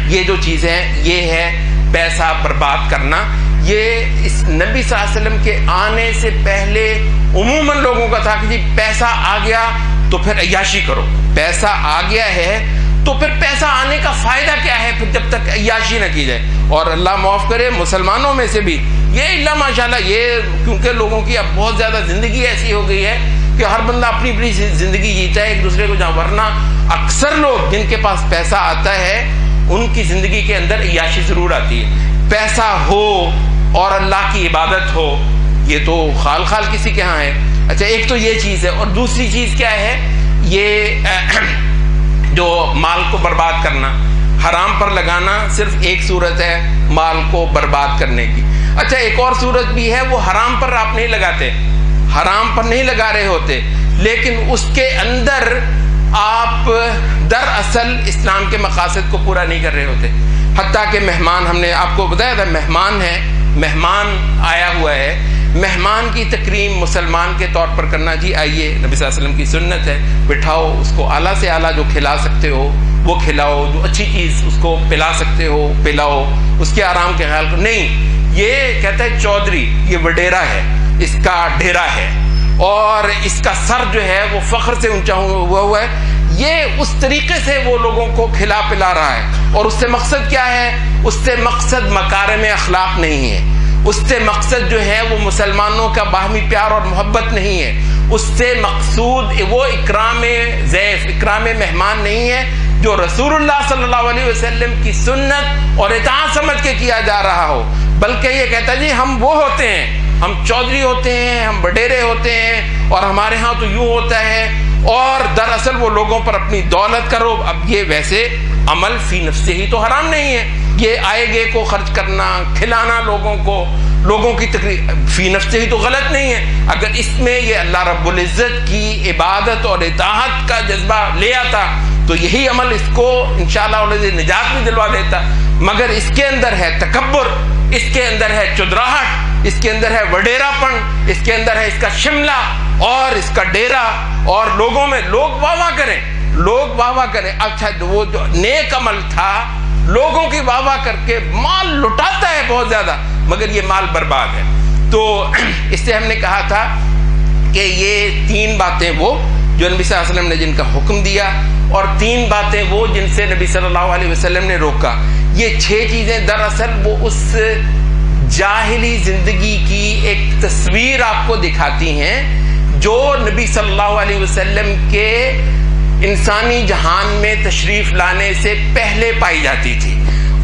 یہ جو چیزیں ہیں یہ ہے پیسہ برباد کرنا۔ یہ اس نبی صلی اللہ علیہ وسلم کے آنے سے پہلے عموماً لوگوں کا تھا کہ جی پیسہ آ گیا تو پھر عیاشی کرو، پیسہ آ گیا ہے تو پھر پیسہ آنے کا فائدہ کیا ہے پھر جب تک عیاشی نہ کی جائے۔ اور اللہ معاف کرے مسلمانوں میں سے بھی یہ اللہ ماشاءاللہ، یہ کیونکہ لوگوں کی اب بہت زیادہ زندگی ایسی ہو گئی ہے کہ ہر بندہ اپنی اپنی زندگی جیتا ہے ایک دوسرے کو جہاں، ورنہ اکثر لوگ جن کے پاس پیسہ آتا ہے ان کی زندگی کے اندر عیاشی ضرور آتی ہے۔ پیسہ ہو اور اللہ کی عبادت ہو یہ تو خال خال کسی کے ہاں ہے۔ اچھا ایک تو یہ چیز ہے، اور دوسری چیز کیا ہے، یہ جو مال کو برباد کرنا، حرام پر لگانا صرف ایک صورت ہے مال کو برباد کرنے کی۔ اچھا ایک اور صورت بھی ہے، وہ حرام پر آپ نہیں لگاتے، حرام پر نہیں لگا رہے ہوتے، لیکن اس کے اندر آپ دراصل اسلام کے مقاصد کو پورا نہیں کر رہے ہوتے۔ حتیٰ کہ مہمان، ہم نے آپ کو بتایا تھا مہمان ہے، مہمان آیا ہوا ہے، مہمان کی تکریم مسلمان کے طور پر کرنا، جی آئیے نبی صلی اللہ علیہ وسلم کی سنت ہے، بٹھاؤ اس کو اعلیٰ سے اعلیٰ جو کھلا سکتے ہو وہ کھلاؤ، جو اچھی چیز اس کو پلا سکتے ہو پلاؤ، اس کے آرام کے خیال کو نہیں۔ یہ کہتا ہے چودھری، یہ وڈیرا ہے، اس کا ڈیرا ہے اور اس کا سر جو ہے وہ فخر سے اونچا ہوا ہے، یہ اس طریقے سے وہ لوگوں کو کھلا پلا رہا ہے۔ اور اس سے مقصد کیا ہے؟ اس سے مقصد مکارم اخلاق نہیں ہے، اس سے مقصد جو ہے وہ مسلمانوں کا باہمی پیار اور محبت نہیں ہے، اس سے مقصود وہ اکرام ضیف، اکرام مہمان نہیں ہے جو رسول اللہ صلی اللہ علیہ وسلم کی سنت اور اطاعت سمجھ کے کیا جا رہا ہو، بلکہ یہ کہتا جی ہم وہ ہوتے ہیں، ہم چودھری ہوتے ہیں، ہم وڈیرے ہوتے ہیں اور ہمارے ہاں تو یوں ہوتا ہے، اور دراصل وہ لوگوں پر اپنی دولت کرو۔ اب یہ ویسے عمل فی نفسہ ہی تو حرام نہیں ہے، یہ آئے گے کو خرچ کرنا، کھلانا لوگوں کو، لوگوں کی تقریب فی نفسہ ہی تو غلط نہیں ہے۔ اگر اس میں یہ اللہ رب العزت کی عبادت اور اطاعت کا جذبہ لے آتا تو یہی عمل اس کو انشاءاللہ نجات بھی دلوا دیتا، مگر اس کے اندر ہے تکبر، اس کے اندر ہے چودراہٹ، اس کے اندر ہے وڈیرا پن، اس کے اندر ہے اس کا شملہ اور اس کا ڈیرا، اور لوگوں میں لوگ واہ واہ کریں، لوگ واہ واہ کریں۔ اچھا وہ جو نیک عمل تھا لوگوں کی واہ واہ کر کے مال لٹاتا ہے بہت زیادہ، مگر یہ مال برباد ہے۔ تو اس سے ہم نے کہا تھا کہ یہ تین باتیں وہ جو نبی صلی اللہ علیہ وسلم نے جن کا حکم دیا، اور تین باتیں وہ جن سے نبی صلی اللہ علیہ وسلم نے روکا، یہ چھ چیزیں دراصل وہ اس جاہلی زندگی کی ایک تصویر آپ کو دکھاتی ہیں جو نبی صلی اللہ علیہ وسلم کے انسانی جہان میں تشریف لانے سے پہلے پائی جاتی تھی۔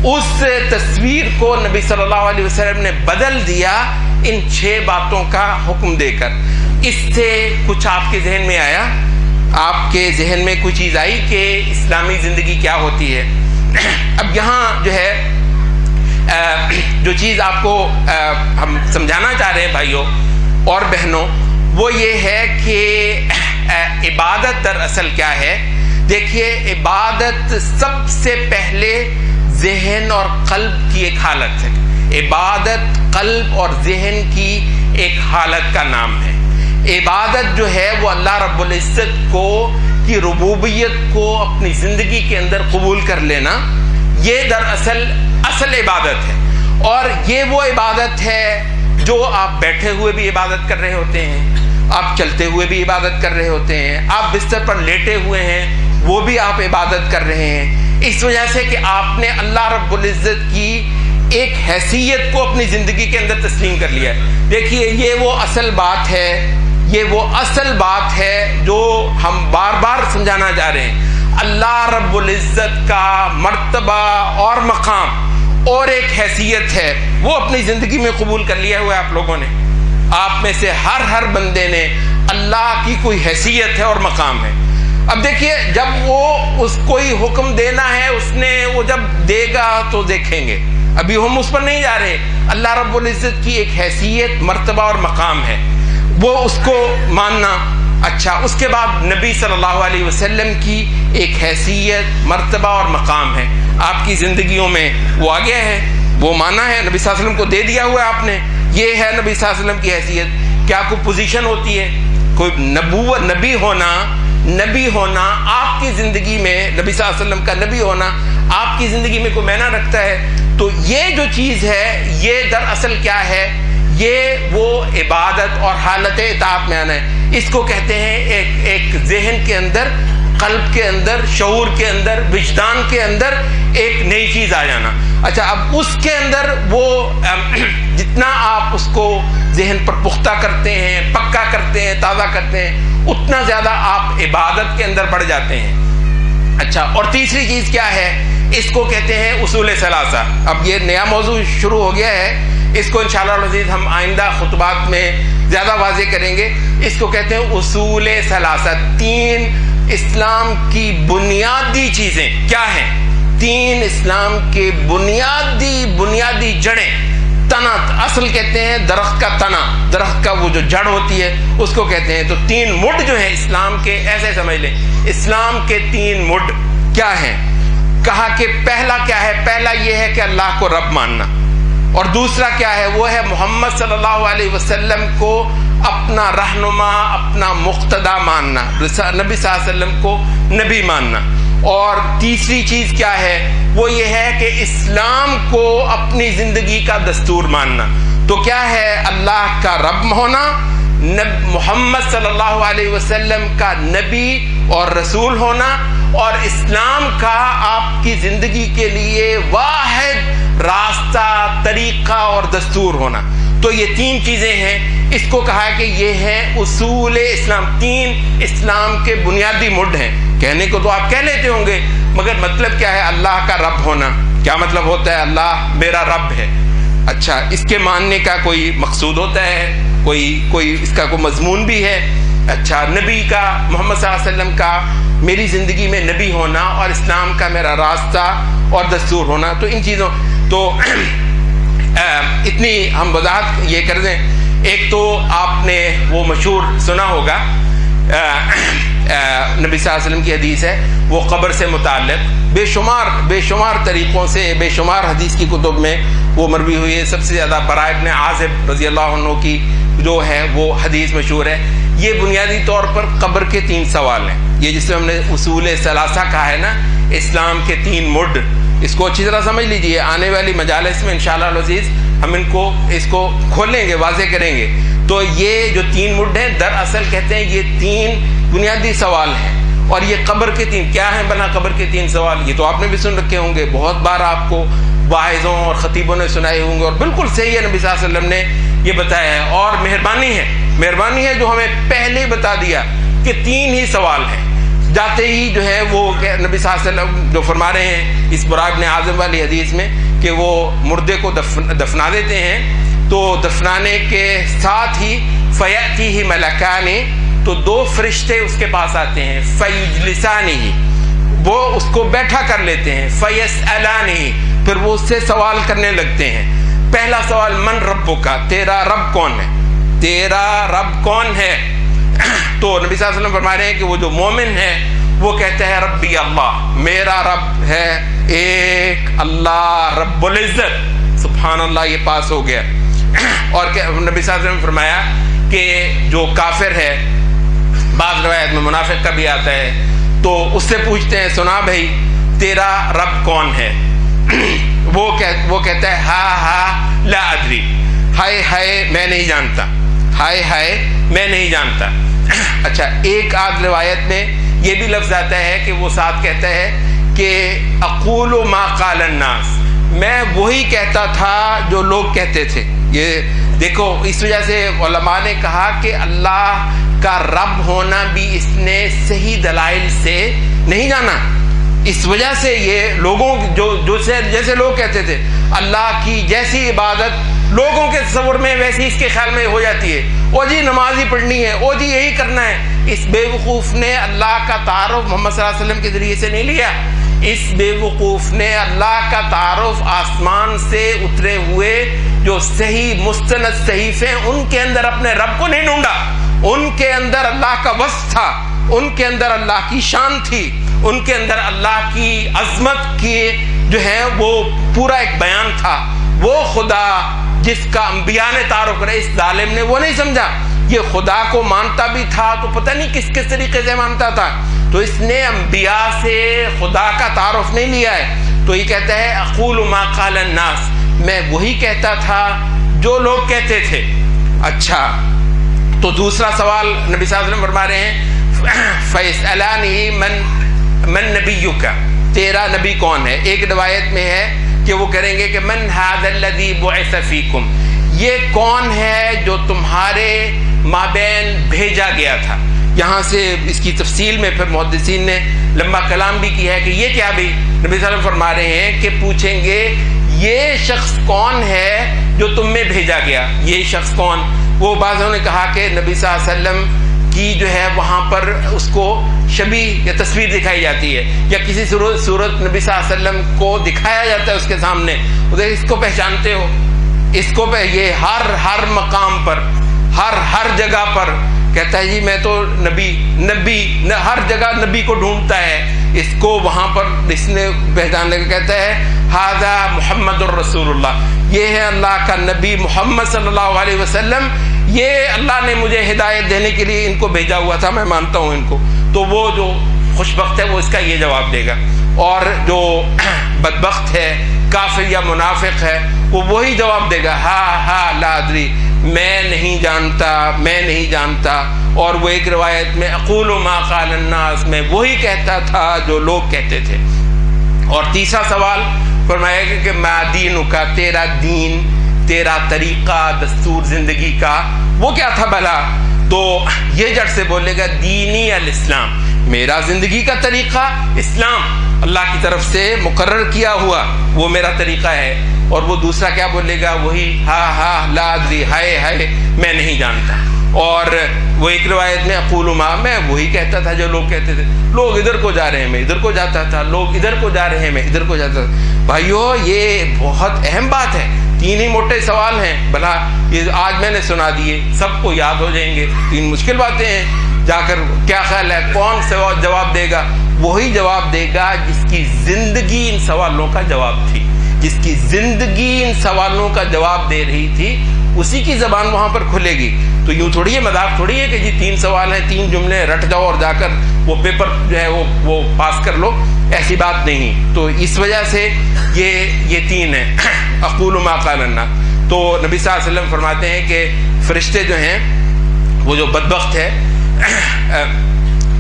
اس تصویر کو نبی صلی اللہ علیہ وسلم نے بدل دیا ان چھ باتوں کا حکم دے کر۔ اس سے کچھ آپ کے ذہن میں آیا، آپ کے ذہن میں کوئی چیز آئی کہ اسلامی زندگی کیا ہوتی ہے؟ اب یہاں جو ہے جو چیز آپ کو ہم سمجھانا چاہ رہے ہیں بھائیوں اور بہنوں، وہ یہ ہے کہ عبادت دراصل کیا ہے۔ دیکھیے عبادت سب سے پہلے ذہن اور قلب کی ایک حالت ہے، عبادت قلب اور ذہن کی ایک حالت کا نام ہے۔ عبادت جو ہے وہ اللہ رب العزت کو کی ربوبیت کو اپنی زندگی کے اندر قبول کر لینا، یہ دراصل اصل عبادت ہے۔ اور یہ وہ عبادت ہے جو آپ بیٹھے ہوئے بھی عبادت کر رہے ہوتے ہیں، آپ چلتے ہوئے بھی عبادت کر رہے ہوتے ہیں، آپ بستر پر لیٹے ہوئے ہیں وہ بھی آپ عبادت کر رہے ہیں، اس وجہ سے کہ آپ نے اللہ رب العزت کی ایک حیثیت کو اپنی زندگی کے اندر تسلیم کر لیا ہے۔ دیکھیے یہ وہ اصل بات ہے، یہ وہ اصل بات ہے جو ہم بار بار سمجھانا چاہ رہے ہیں۔ اللہ رب العزت کا مرتبہ اور مقام اور ایک حیثیت ہے، وہ اپنی زندگی میں قبول کر لیا ہوا ہے آپ لوگوں نے۔ آپ میں سے ہر بندے نے اللہ کی کوئی حیثیت ہے اور مقام ہے۔ اب دیکھیے جب وہ اس کوئی حکم دینا ہے، اس نے وہ جب دے گا تو دیکھیں گے، ابھی ہم اس پر نہیں جا رہے۔ اللہ رب العزت کی ایک حیثیت، مرتبہ اور مقام ہے، وہ اس کو ماننا۔ اچھا اس کے بعد نبی صلی اللہ علیہ وسلم کی ایک حیثیت، مرتبہ اور مقام ہے، آپ کی زندگیوں میں وہ آ گیا ہے، وہ مانا ہے، نبی صلی اللہ علیہ وسلم کو دے دیا ہوا ہے آپ نے، یہ ہے نبی صلی اللہ علیہ وسلم کی حیثیت۔ کیا کوئی پوزیشن ہوتی ہے، کوئی نبی ہونا آپ کی زندگی میں، نبی صلی اللہ علیہ وسلم کا نبی ہونا آپ کی زندگی میں کوئی معنی رکھتا ہے، تو یہ جو چیز ہے یہ دراصل کیا ہے؟ یہ وہ عبادت اور حالت اطاعت میں آنا ہے. اس کو کہتے ہیں ایک ذہن کے اندر، قلب کے اندر، شعور کے اندر، وجدان کے اندر ایک نئی چیز آ جانا. اچھا، اب اس کے اندر وہ جتنا آپ اس کو ذہن پر پختہ کرتے ہیں، پکا کرتے ہیں، تازہ کرتے ہیں، اتنا زیادہ آپ عبادت کے اندر بڑھ جاتے ہیں. اچھا، اور تیسری چیز کیا ہے؟ اس کو کہتے ہیں اصول ثلاثہ. اب یہ نیا موضوع شروع ہو گیا ہے، اس کو انشاءاللہ العزیز ہم آئندہ خطبات میں زیادہ واضح کریں گے. اس کو کہتے ہیں اصول ثلاثہ. 3 اسلام کی بنیادی چیزیں کیا ہیں؟ 3 اسلام کے بنیادی جڑیں. تنا، اصل کہتے ہیں درخت کا تنا، درخت کا وہ جو جڑ ہوتی ہے اس کو کہتے ہیں. تو 3 مڈ جو ہیں اسلام کے، ایسے سمجھ لیں اسلام کے 3 مڈ کیا ہیں؟ کہا کہ پہلا کیا ہے؟ پہلا یہ ہے کہ اللہ کو رب ماننا، اور دوسرا کیا ہے؟ وہ ہے محمد صلی اللہ علیہ وسلم کو اپنا رہنما، اپنا مقتدا ماننا، نبی صلی اللہ علیہ وسلم کو نبی ماننا. اور تیسری چیز کیا ہے؟ وہ یہ ہے کہ اسلام کو اپنی زندگی کا دستور ماننا. تو کیا ہے؟ اللہ کا رب ہونا، محمد صلی اللہ علیہ وسلم کا نبی اور رسول ہونا، اور اسلام کا آپ کی زندگی کے لیے واحد راستہ، طریقہ اور دستور ہونا. تو یہ 3 چیزیں ہیں. اس کو کہا کہ یہ ہے اصول اسلام. 3 اسلام کے بنیادی مڈ ہیں. کہنے کو تو آپ کہہ لیتے ہوں گے، مگر مطلب کیا ہے؟ اللہ کا رب ہونا. کیا مطلب ہوتا ہے؟ اللہ میرا رب ہے. اچھا، اس کے ماننے کا کوئی مقصود ہوتا ہے، کوئی اس کا کوئی مضمون بھی ہے. اچھا، نبی کا، محمد صلی اللہ علیہ وسلم کا میری زندگی میں نبی ہونا، اور اسلام کا میرا راستہ اور دستور ہونا. تو ان چیزوں تو اتنی ہم وضاحت یہ کر دیں. ایک تو آپ نے وہ مشہور سنا ہوگا، نبی صلی اللہ علیہ وسلم کی حدیث ہے، وہ قبر سے متعلق بے شمار طریقوں سے، بے شمار حدیث کی کتب میں وہ مروی ہوئی ہے. سب سے زیادہ براء ابن عازب رضی اللہ عنہ کی جو ہے وہ حدیث مشہور ہے. یہ بنیادی طور پر قبر کے 3 سوال ہیں. یہ جس میں ہم نے اصول ثلاثہ کہا ہے نا، اسلام کے 3 مڈ، اس کو اچھی طرح سمجھ لیجئے. آنے والی مجالس میں انشاءاللہ العزیز ہم اس کو کھولیں گے، واضح کریں گے. تو یہ جو 3 مڈ ہیں دراصل کہتے ہیں یہ 3 بنیادی سوال ہیں. اور یہ قبر کے 3 کیا ہیں؟ بنا قبر کے 3 سوال یہ تو آپ نے بھی سن رکھے ہوں گے، بہت بار آپ کو واعظوں اور خطیبوں نے سنائے ہوں گے، اور بالکل صحیح ہے، نبی صلی اللہ علیہ وسلم نے یہ بتایا ہے. اور مہربانی ہے جو ہمیں پہلے بتا دیا کہ 3 ہی سوال ہیں. جاتے ہی جو ہے وہ نبی صلی اللہ علیہ وسلم جو فرما رہے ہیں اس براء ابن عازب والی حدیث میں کہ وہ مردے کو دفنا دیتے ہیں. تو دفنانے کے ساتھ ہی فیأتیہ ملکان، تو 2 فرشتے اس کے پاس آتے ہیں، فیجلسانہ، وہ اس کو بیٹھا کر لیتے ہیں، فیسألانہ، پھر وہ اس سے سوال کرنے لگتے ہیں. پہلا سوال، من ربک، تیرا رب کون ہے؟ تیرا رب کون ہے؟ تو نبی صلی اللہ علیہ وسلم فرما رہے ہیں کہ وہ جو مومن ہے وہ کہتا ہے ربی اللہ، میرا رب ہے ایک اللہ رب العزت. سبحان اللہ، یہ پاس ہو گیا. اور نبی صلی اللہ علیہ وسلم نے فرمایا کہ جو کافر ہے، بعض روایت میں منافق کا بھی آتا ہے، تو اس سے پوچھتے ہیں سنا بھائی تیرا رب کون ہے؟ وہ کہتا ہے ہا لا ادری، ہائے میں نہیں جانتا، ہائے میں نہیں جانتا. اچھا، ایک آدھ روایت میں یہ بھی لفظ آتا ہے کہ وہ ساتھ کہتا ہے کہ اقول ما قال الناس، میں وہی کہتا تھا جو لوگ کہتے تھے. یہ دیکھو، اس وجہ سے علماء نے کہا کہ اللہ کا رب ہونا بھی اس نے صحیح دلائل سے نہیں جانا. اس وجہ سے یہ لوگوں جیسے لوگ کہتے تھے اللہ کی جیسی عبادت لوگوں کے تصور میں ویسی اس کے خیال میں ہو جاتی ہے. او جی نماز ہی پڑھنی ہے، او جی یہی کرنا ہے. اس بے وقوف نے اللہ کا تعارف محمد صلی اللہ علیہ وسلم کے ذریعے سے نہیں لیا. اس بے وقوف نے اللہ کا تعارف آسمان سے اترے ہوئے جو صحیح مستند صحیفے ان کے اندر اپنے رب کو نہیں ڈھونڈا. ان کے اندر اللہ کا وصف تھا، ان کے اندر اللہ کی شان تھی، ان کے اندر اللہ کی عظمت کی جو ہے وہ پورا ایک بیان تھا. وہ خدا جس کا انبیاء نے تعارف کرا، اس ظالم نے وہ نہیں سمجھا. یہ خدا کو مانتا بھی تھا تو پتہ نہیں کس کس طریقے سے مانتا تھا. تو اس نے انبیاء سے خدا کا تعارف نہیں لیا ہے. تو یہ کہتا ہے اقول ما قال الناس، میں وہی کہتا تھا جو لوگ کہتے تھے. اچھا، تو دوسرا سوال نبی صلی اللہ علیہ وسلم فرما رہے ہیں فَيَسْأَلَانِهِ من نبیُّکَ، تیرا نبی کون ہے. ایک روایت میں ہے کہ وہ کریں گے کہ من هَذَا الَّذِي بُعِثَ فِيكُمْ، یہ کون ہے جو تمہارے مابین بھیجا گیا تھا. یہاں سے اس کی تفصیل میں پھر محدثین نے لمبا کلام بھی کیا ہے کہ یہ کیا بھی. نبی صلی اللہ علیہ وسلم فرما رہے ہیں کہ پوچھیں گے یہ شخص کون ہے جو تم میں بھیجا گیا. یہ شخص کون؟ وہ بعضوں نے کہا کہ نبی صلی اللہ علیہ وسلم کی جو ہے وہاں پر اس کو شبیہ یا تصویر دکھائی جاتی ہے، یا کسی صورت نبی صلی اللہ علیہ وسلم کو دکھایا جاتا ہے اس کے سامنے. اس کو پہچانتے ہو، اس کو یہ ہر مقام پر ہر جگہ پر کہتا ہے جی میں تو نبی ہر جگہ نبی کو ڈھونڈتا ہے. اس کو وہاں پر اس نے پہچاننے کا کہتا ہے ھذا محمد الرسول اللہ، یہ ہے اللہ کا نبی محمد صلی اللہ علیہ وسلم، یہ اللہ نے مجھے ہدایت دینے کے لیے ان کو بھیجا ہوا تھا، میں مانتا ہوں ان کو. تو وہ جو خوش بخت ہے وہ اس کا یہ جواب دے گا، اور جو بدبخت ہے کافر یا منافق ہے وہ وہی جواب دے گا ہا لا ادری، میں نہیں جانتا. اور وہ ایک روایت میں اقول ما قال الناس، میں وہی کہتا تھا جو لوگ کہتے تھے. اور تیسرا سوال فرمایا گیا کہ ما دینک، تیرا دین، تیرا طریقہ دستور زندگی کا وہ کیا تھا بھلا. تو یہ جڑ سے بولے گا دینی الاسلام، میرا زندگی کا طریقہ اسلام، اللہ کی طرف سے مقرر کیا ہوا وہ میرا طریقہ ہے. اور وہ دوسرا کیا بولے گا؟ وہی ہا لا ادری، ہائے میں نہیں جانتا. اور وہ ایک روایت میں اقول ما، میں وہی کہتا تھا جو لوگ کہتے تھے. لوگ ادھر کو جا رہے ہیں میں ادھر کو جاتا تھا، لوگ ادھر کو جا رہے ہیں میں ادھر کو جاتا تھا. بھائیو یہ بہت اہم بات ہے. 3 ہی موٹے سوال ہیں، بھلا یہ آج میں نے سنا دیے، سب کو یاد ہو جائیں گے. 3 مشکل باتیں ہیں. جا کر کیا خیال ہے کون جواب دے گا؟ وہی جواب دے گا جس کی زندگی ان سوالوں کا جواب تھی، جس کی زندگی ان سوالوں کا جواب دے رہی تھی، اسی کی زبان وہاں پر کھلے گی. تو یوں تھوڑی ہے، مذاق تھوڑی ہے کہ جی 3 سوال ہیں 3 جملے رٹ جاؤ اور جا کر وہ پیپر جو ہے وہ پاس کر لو، ایسی بات نہیں. تو اس وجہ سے یہ 3 ہیں اقول ما قال الناس. تو نبی صلی اللہ علیہ وسلم فرماتے ہیں کہ فرشتے جو ہیں وہ جو بدبخت ہے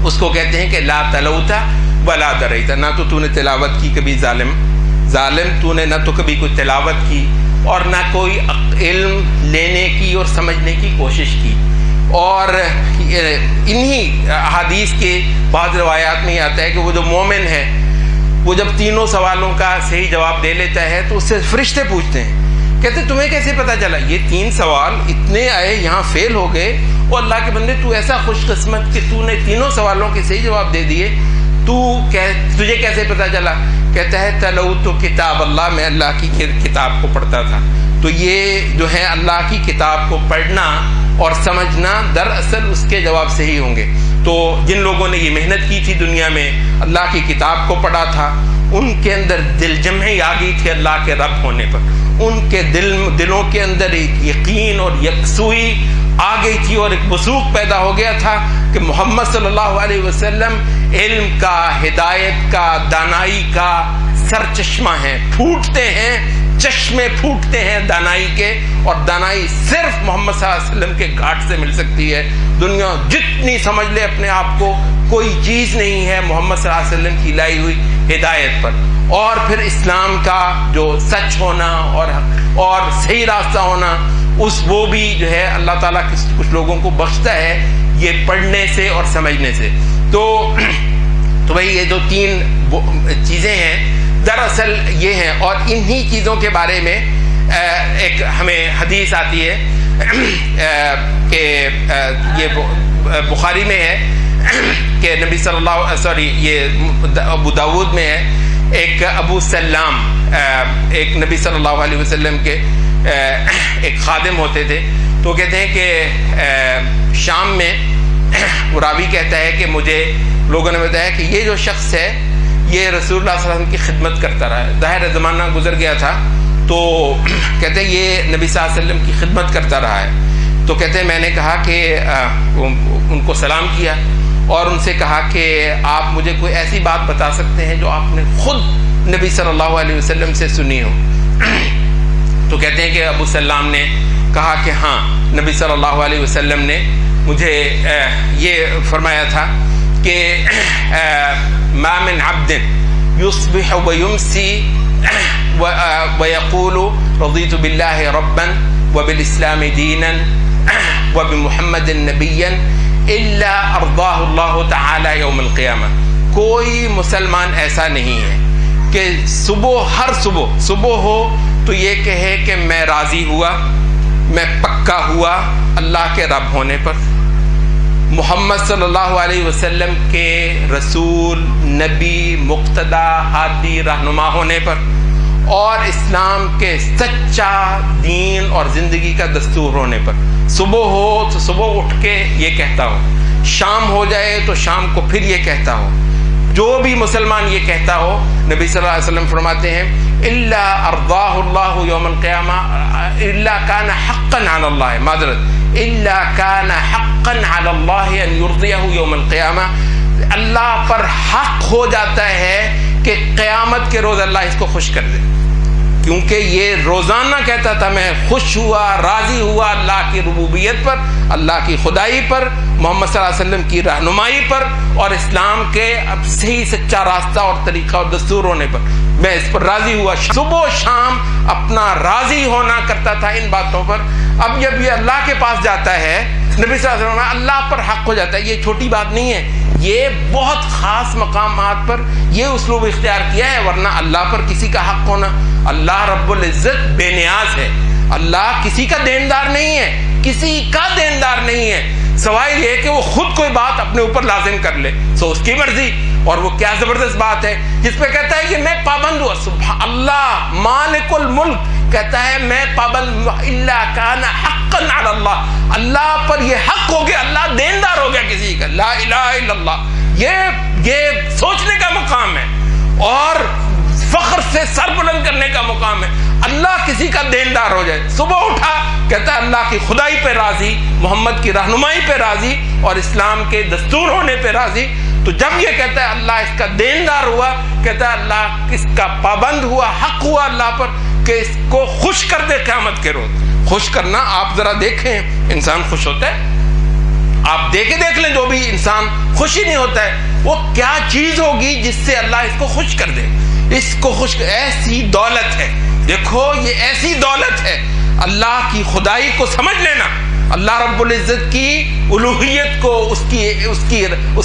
اس کو کہتے ہیں کہ لا تلوتا ولا دریتا، نہ تو نے تلاوت کی کبھی ظالم تو نے نہ تو کبھی کوئی تلاوت کی اور نہ کوئی علم لینے کی اور سمجھنے کی کوشش کی. اور انہی احادیث کے بعض روایات میں آتا ہے کہ وہ جو مومن ہے وہ جب 3 سوالوں کا صحیح جواب دے لیتا ہے تو اس سے فرشتے پوچھتے ہیں، کہتے تمہیں کیسے پتا چلا؟ یہ 3 سوال اتنے آئے یہاں فیل ہو گئے، اور اللہ کے بندے تو ایسا خوش قسمت کہ تو نے 3 سوالوں کے صحیح جواب دے دیے، تجھے کیسے پتا چلا؟ کہتا ہے تلوت کتاب اللہ، میں اللہ کی کتاب کو پڑھتا تھا. تو یہ جو ہے اللہ کی کتاب کو پڑھنا اور سمجھنا دراصل اس کے جواب صحیح ہوں گے. تو جن لوگوں نے یہ محنت کی تھی دنیا میں، اللہ کی کتاب کو پڑھا تھا، ان کے اندر دل جمعی آ گئی تھی اللہ کے رب ہونے پر، ان کے دلوں کے اندر ایک یقین اور یکسوئی آ گئی تھی، اور ایک وثوق پیدا ہو گیا تھا کہ محمد صلی اللہ علیہ وسلم علم کا، ہدایت کا، دانائی کا سر چشمہ ہیں، پھوٹتے ہیں، چشمے پھوٹتے ہیں دانائی کے، اور دانائی صرف محمد صلی اللہ علیہ وسلم کے گھاٹ سے مل سکتی ہے. دنیا جتنی سمجھ لے اپنے آپ کو، کوئی چیز نہیں ہے محمد صلی اللہ علیہ وسلم کی لائی ہوئی ہدایت پر. اور پھر اسلام کا جو سچ ہونا اور صحیح راستہ ہونا، وہ بھی جو ہے اللہ تعالیٰ کچھ لوگوں کو بخشتا ہے یہ پڑھنے سے اور سمجھنے سے. تو بھائی یہ جو 3 چیزیں ہیں دراصل یہ ہیں. اور انہی چیزوں کے بارے میں ایک ہمیں حدیث آتی ہے کہ یہ بخاری میں ہے کہ نبی یہ ابو داود میں ہے، ایک ابو سلام ایک نبی صلی اللہ علیہ وسلم کے ایک خادم ہوتے تھے. تو کہتے ہیں کہ شام میں راوی کہتا ہے کہ مجھے لوگوں نے بتایا کہ یہ جو شخص ہے یہ رسول اللہ صلی اللہ علیہ وسلم کی خدمت کرتا رہا ہے. ظاہر زمانہ گزر گیا تھا، تو کہتے ہیں یہ نبی صلی اللہ علیہ وسلم کی خدمت کرتا رہا ہے. تو کہتے ہیں میں نے کہا کہ ان کو سلام کیا اور ان سے کہا کہ آپ مجھے کوئی ایسی بات بتا سکتے ہیں جو آپ نے خود نبی صلی اللہ علیہ وسلم سے سنی ہو؟ تو کہتے ہیں کہ ابو سلام نے کہا کہ ہاں، نبی صلی اللہ علیہ وسلم نے مجھے یہ فرمایا تھا کہ ما من عبد يصبح ويمسي ويقول رضيت بالله ربا وبالإسلام دينا وبمحمد نبيا إلا أرضاه الله تعالى يوم القيامة. کوئی مسلمان ایسا نہیں ہے کہ ہر صبح ہو تو یہ کہے کہ میں راضی ہوا، میں پکا ہوا اللہ کے رب ہونے پر، محمد صلی اللہ علیہ وسلم کے رسول، نبی، مقتدا، ہادی، رہنما ہونے پر، اور اسلام کے سچا دین اور زندگی کا دستور ہونے پر. صبح ہو تو صبح اٹھ کے یہ کہتا ہوں، شام ہو جائے تو شام کو پھر یہ کہتا ہوں. جو بھی مسلمان یہ کہتا ہو، نبی صلی اللہ علیہ وسلم فرماتے ہیں الا ارضاہ اللہ یوم القیامہ الا کان حقا علی اللہ، معذرت، الا کان حقا علی اللہ ان یرضیہ یوم القیامہ، اللہ پر حق ہو جاتا ہے کہ قیامت کے روز اللہ اس کو خوش کر دے. کیونکہ یہ روزانہ کہتا تھا میں خوش ہوا، راضی ہوا اللہ کی ربوبیت پر، اللہ کی خدائی پر، محمد صلی اللہ علیہ وسلم کی رہنمائی پر، اور اسلام کے اب صحیح سچا راستہ اور طریقہ اور دستور ہونے پر میں اس پر راضی ہوا. صبح و شام اپنا راضی ہونا کرتا تھا ان باتوں پر. اب جب یہ اللہ کے پاس جاتا ہے، نبی صلی اللہ علیہ وسلم اللہ پر حق ہو جاتا ہے. یہ چھوٹی بات نہیں ہے، یہ بہت خاص مقامات پر یہ اسلوب اختیار کیا ہے. ورنہ اللہ پر کسی کا حق ہونا، اللہ رب العزت بے نیاز ہے، اللہ کسی کا دیندار نہیں ہے، کسی کا دیندار نہیں ہے، سوائے یہ کہ وہ خود کوئی بات اپنے اوپر لازم کر لے سو اس کی مرضی. اور وہ کیا زبردست بات ہے جس پہ کہتا ہے کہ میں پابند ہوا. سبحان اللہ، مالک الملک کہتا ہے میں پابند، الا کان حقا علی اللہ، اللہ پر یہ حق ہو گیا، اللہ دیندار ہو گیا کسی کا. لا الہ الا اللہ، یہ سوچنے کا مقام ہے اور فخر سے سر بلند کرنے کا مقام ہے. اللہ کسی کا دیندار ہو جائے. صبح اٹھا کہتا ہے اللہ کی خدائی پہ راضی، محمد کی رہنمائی پہ راضی اور اسلام کے دستور ہونے پہ راضی. تو جب یہ کہتا ہے اللہ اس کا دیندار ہوا، کہتا ہے اللہ اس کا پابند ہوا، حق ہوا اللہ پر کہ اس کو خوش کر دے قیامت کے روز. خوش کرنا آپ ذرا دیکھیں، انسان خوش ہوتا ہے؟ آپ دیکھ لیں جو بھی انسان خوشی نہیں ہوتا ہے، وہ کیا چیز ہوگی جس سے اللہ اس کو خوش کر دے. اس کو خوش، ایسی دولت ہے. دیکھو یہ ایسی دولت ہے، اللہ کی خدائی کو سمجھ لینا، اللہ رب العزت کی الوہیت کو، اس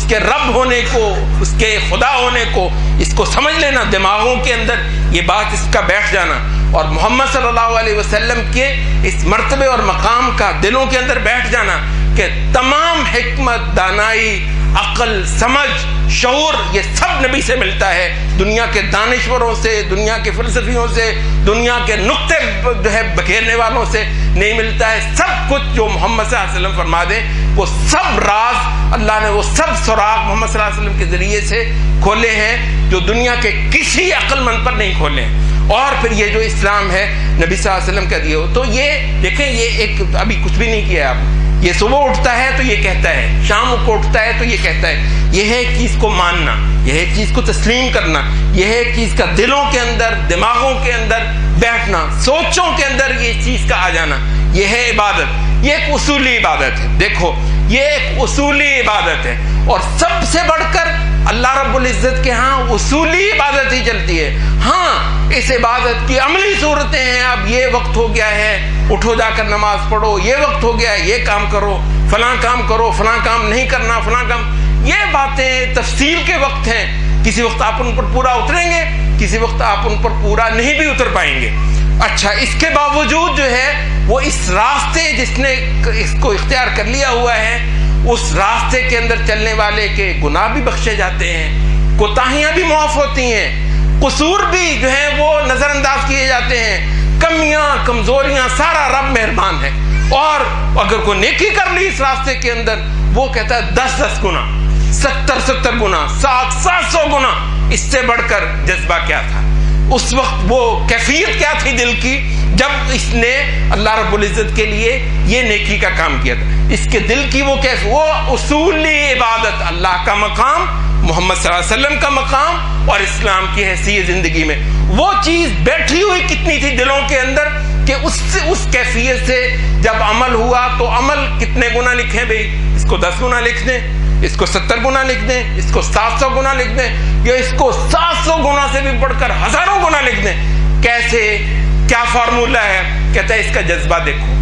کے رب ہونے کو، اس کے خدا ہونے کو، اس کو سمجھ لینا، دماغوں کے اندر یہ بات اس کا بیٹھ جانا، اور محمد صلی اللہ علیہ وسلم کے اس مرتبے اور مقام کا دلوں کے اندر بیٹھ جانا کہ تمام حکمت، دانائی، عقل، سمجھ، شعور یہ سب نبی سے ملتا ہے. دنیا کے دانشوروں سے، دنیا کے فلسفیوں سے، دنیا کے نقطے جو ہے بکھیرنے والوں سے نہیں ملتا ہے. سب کچھ جو محمد صلی اللہ علیہ وسلم فرما دے، وہ سب راز اللہ نے، وہ سب سراغ محمد صلی اللہ علیہ وسلم کے ذریعے سے کھولے ہیں جو دنیا کے کسی عقل مند پر نہیں کھولے ہیں. اور پھر یہ جو اسلام ہے نبی صلی اللہ علیہ وسلم کا دیا ہو، تو یہ دیکھیں، یہ ایک ابھی کچھ بھی نہیں کیا آپ. یہ صبح اٹھتا ہے تو یہ کہتا ہے، شام کو اٹھتا ہے تو یہ کہتا ہے. یہ ہے چیز کو ماننا، یہ ہے چیز کو تسلیم کرنا، یہ ہے چیز کا دلوں کے اندر، دماغوں کے اندر بیٹھنا، سوچوں کے اندر یہ چیز کا آ جانا. یہ ہے عبادت، یہ ایک اصولی عبادت ہے. دیکھو یہ ایک اصولی عبادت ہے، اور سب سے بڑھ کر اللہ رب العزت کے ہاں اصولی عبادت ہی چلتی ہے. ہاں اس عبادت کی عملی صورتیں ہیں. اب یہ وقت ہو گیا ہے، اٹھو جا کر نماز پڑھو، یہ وقت ہو گیا ہے، یہ کام کرو، فلاں کام کرو، فلاں کام نہیں کرنا، فلاں کام. یہ باتیں تفصیل کے وقت ہیں. کسی وقت آپ ان پر پورا اتریں گے، کسی وقت آپ ان پر پورا نہیں بھی اتر پائیں گے. اچھا، اس کے باوجود جو ہے وہ اس راستے جس نے اس کو اختیار کر لیا ہوا ہے، اس راستے کے اندر چلنے والے کے گناہ بھی بخشے جاتے ہیں، کوتاہیاں بھی معاف ہوتی ہیں، قصور بھی جو ہیں وہ نظر انداز کیے جاتے ہیں، کمیاں، کمزوریاں، سارا رب مہربان ہے. اور اگر کوئی نیکی کر لی اس راستے کے اندر، وہ کہتا ہے 10 گنا، 70 گنا، 700 گنا. اس سے بڑھ کر جذبہ کیا تھا؟ اس وقت وہ کیفیت کیا تھی دل کی جب اس نے اللہ رب العزت کے لیے یہ نیکی کا کام کیا تھا. اس کے دل کی وہ اصولی عبادت، اللہ کا مقام، محمد صلی اللہ علیہ وسلم کا مقام اور اسلام کی حیثیت زندگی میں، وہ چیز بیٹھی ہوئی کتنی تھی دلوں کے اندر کہ اس کیفیت سے جب عمل ہوا تو عمل کتنے گنا لکھیں بھئی، اس کو 10 گنا لکھ دیں، اس کو 70 گنا لکھ دیں، اس کو 700 گنا لکھ دیں، یا اس کو 700 گنا سے بھی بڑھ کر ہزاروں گنا لکھ دیں. کیسے، کیا فارمولہ ہے؟ کہتا ہے اس کا جذبہ دیکھو،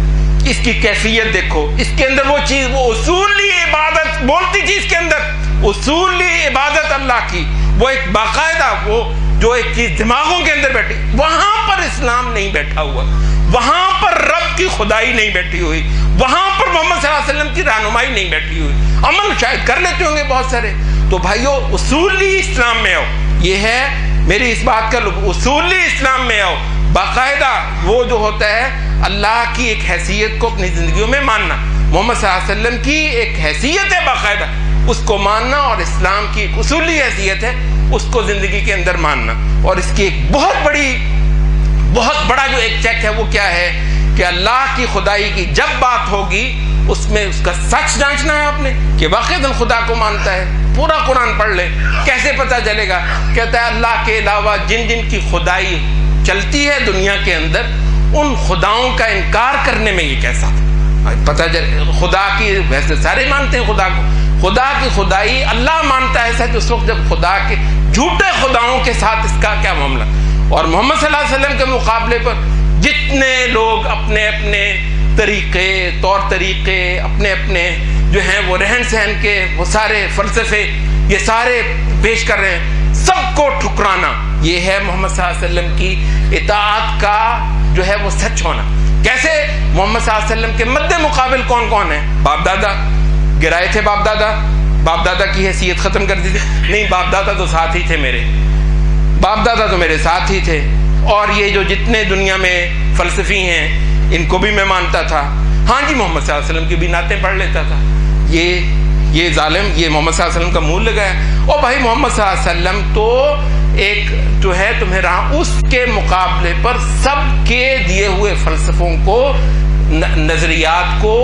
اس کی کیفیت دیکھو، اس کے اندر وہ چیز، وہ اصولی عبادت بولتی تھی اس کے اندر، اصولی عبادت اللہ کی، وہ ایک باقاعدہ، وہ جو ایک چیز دماغوں کے اندر بیٹھی. وہاں پر اسلام نہیں بیٹھا ہوا، وہاں پر رب کی خدائی نہیں بیٹھی ہوئی، وہاں پر محمد صلی اللہ علیہ وسلم کی رہنمائی نہیں بیٹھی ہوئی. عمل شاید کر لیتے ہوں گے بہت سارے. تو بھائیو، اصولی اسلام میں آؤ، یہ ہے میری اس بات کا اصولی اسلام میں آؤ. باقاعدہ وہ جو ہوتا ہے اللہ کی ایک حیثیت کو اپنی زندگیوں میں ماننا، محمد صلی اللہ علیہ وسلم کی ایک حیثیت ہے باقاعدہ، اس کو ماننا، اور اسلام کی ایک اصولی حیثیت ہے اس کو زندگی کے اندر ماننا. اور اس کی ایک بہت بڑا جو ایک چیک ہے وہ کیا ہے کہ اللہ کی خدائی کی جب بات ہوگی اس میں اس کا سچ جانچنا ہے آپ نے کہ واقعی خدا کو مانتا ہے. پورا قرآن پڑھ لے، کیسے پتہ چلے گا؟ کہتا ہے اللہ کے علاوہ جن جن کی خدائی چلتی ہے دنیا کے اندر، ان خداؤں کا انکار کرنے میں یہ کیسا تھا. پتہ چلے خدا کی، ویسے سارے مانتے ہیں خدا کو، خدا کی خدائی اللہ مانتا ہے سچ اس وقت جب خدا کے جھوٹے خداؤں کے ساتھ اس کا کیا معاملہ. اور محمد صلی اللہ علیہ وسلم کے مقابلے پر جتنے لوگ اپنے اپنے طریقے، طور طریقے، اپنے اپنے جو ہیں وہ رہن سہن کے وہ سارے فلسفے یہ سارے پیش کر رہے ہیں، سب کو ٹھکرانا، یہ ہے محمد صلی اللہ علیہ وسلم کی اطاعت کا جو ہے وہ سچ ہونا. کیسے؟ محمد صلی اللہ علیہ وسلم کے مد مقابل کون کون ہے؟ باپ دادا گرائے تھے، باپ دادا کی حیثیت ختم کر دی تھی. نہیں، باپ دادا تو ساتھ ہی تھے میرے، باپ دادا تو میرے ساتھ ہی تھے. اور یہ جو جتنے دنیا میں فلسفی ہیں ان کو بھی میں مانتا تھا. ہاں جی، محمد صلی اللہ علیہ وسلم کی بھی نعتیں پڑھ لیتا تھا. یہ ظالم، یہ محمد صلی اللہ علیہ وسلم کا منہ لگایا. اور بھائی محمد صلی اللہ علیہ وسلم تو ایک جو ہے تمہیں اس کے مقابلے پر سب کے دیے ہوئے فلسفوں کو، نظریات کو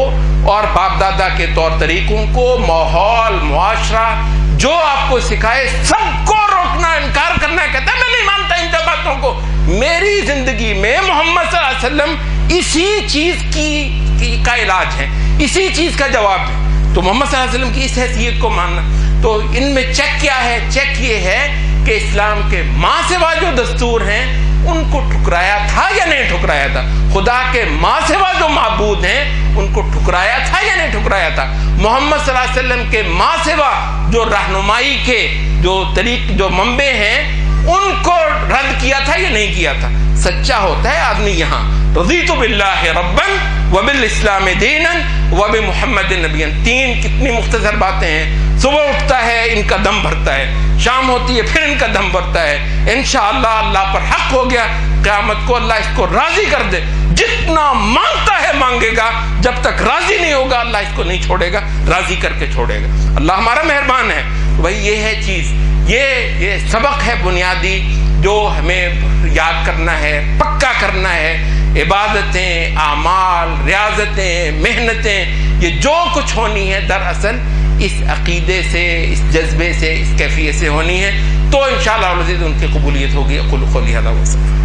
اور باپ دادا کے طور طریقوں کو، ماحول، معاشرہ جو آپ کو سکھائے سب کو روکنا، انکار کرنا. کہتا ہے میں نہیں مانتا ان سب باتوں کو. میری زندگی میں محمد صلی اللہ علیہ وسلم اسی چیز کا علاج ہے، اسی چیز کا جواب ہے. تو محمد صلی اللہ علیہ وسلم کی اس حیثیت کو ماننا. تو ان میں چیک کیا ہے؟ چیک یہ ہے کہ اسلام کے ماں سوا جو دستور ہیں ان کو ٹھکرایا تھا یا نہیں ٹھکرایا تھا؟ خدا کے ماں سوا جو معبود ہیں ان کو ٹھکرایا تھا یا نہیں ٹھکرایا تھا؟ محمد صلی اللہ علیہ وسلم کے ماں سوا جو رہنمائی کے جو طریق، جو منبع ہیں ان کو رد کیا تھا یا نہیں کیا تھا؟ سچا ہوتا ہے آدمی یہاں رضیت باللہ ربا وبالاسلام دینا وبمحمد نبیا. 3 کتنی مختصر باتیں ہیں. صبح اٹھتا ہے ان کا دم بھرتا ہے، شام ہوتی ہے پھر ان کا دم بھرتا ہے. انشاءاللہ اللہ پر حق ہو گیا، قیامت کو اللہ اس کو راضی کر دے. جتنا مانگتا ہے مانگے گا، جب تک راضی نہیں ہوگا اللہ اس کو نہیں چھوڑے گا، راضی کر کے چھوڑے گا. اللہ ہمارا مہربان ہے. بھائی یہ ہے چیز، یہ سبق ہے بنیادی جو ہمیں یاد کرنا ہے، پکا کرنا ہے. عبادتیں، اعمال، ریاضتیں، محنتیں، یہ جو کچھ ہونی ہے دراصل اس عقیدے سے، اس جذبے سے، اس کیفیت سے ہونی ہے. تو انشاءاللہ العزیز ان کی قبولیت ہوگی. اقول قولی ھذا واستغفر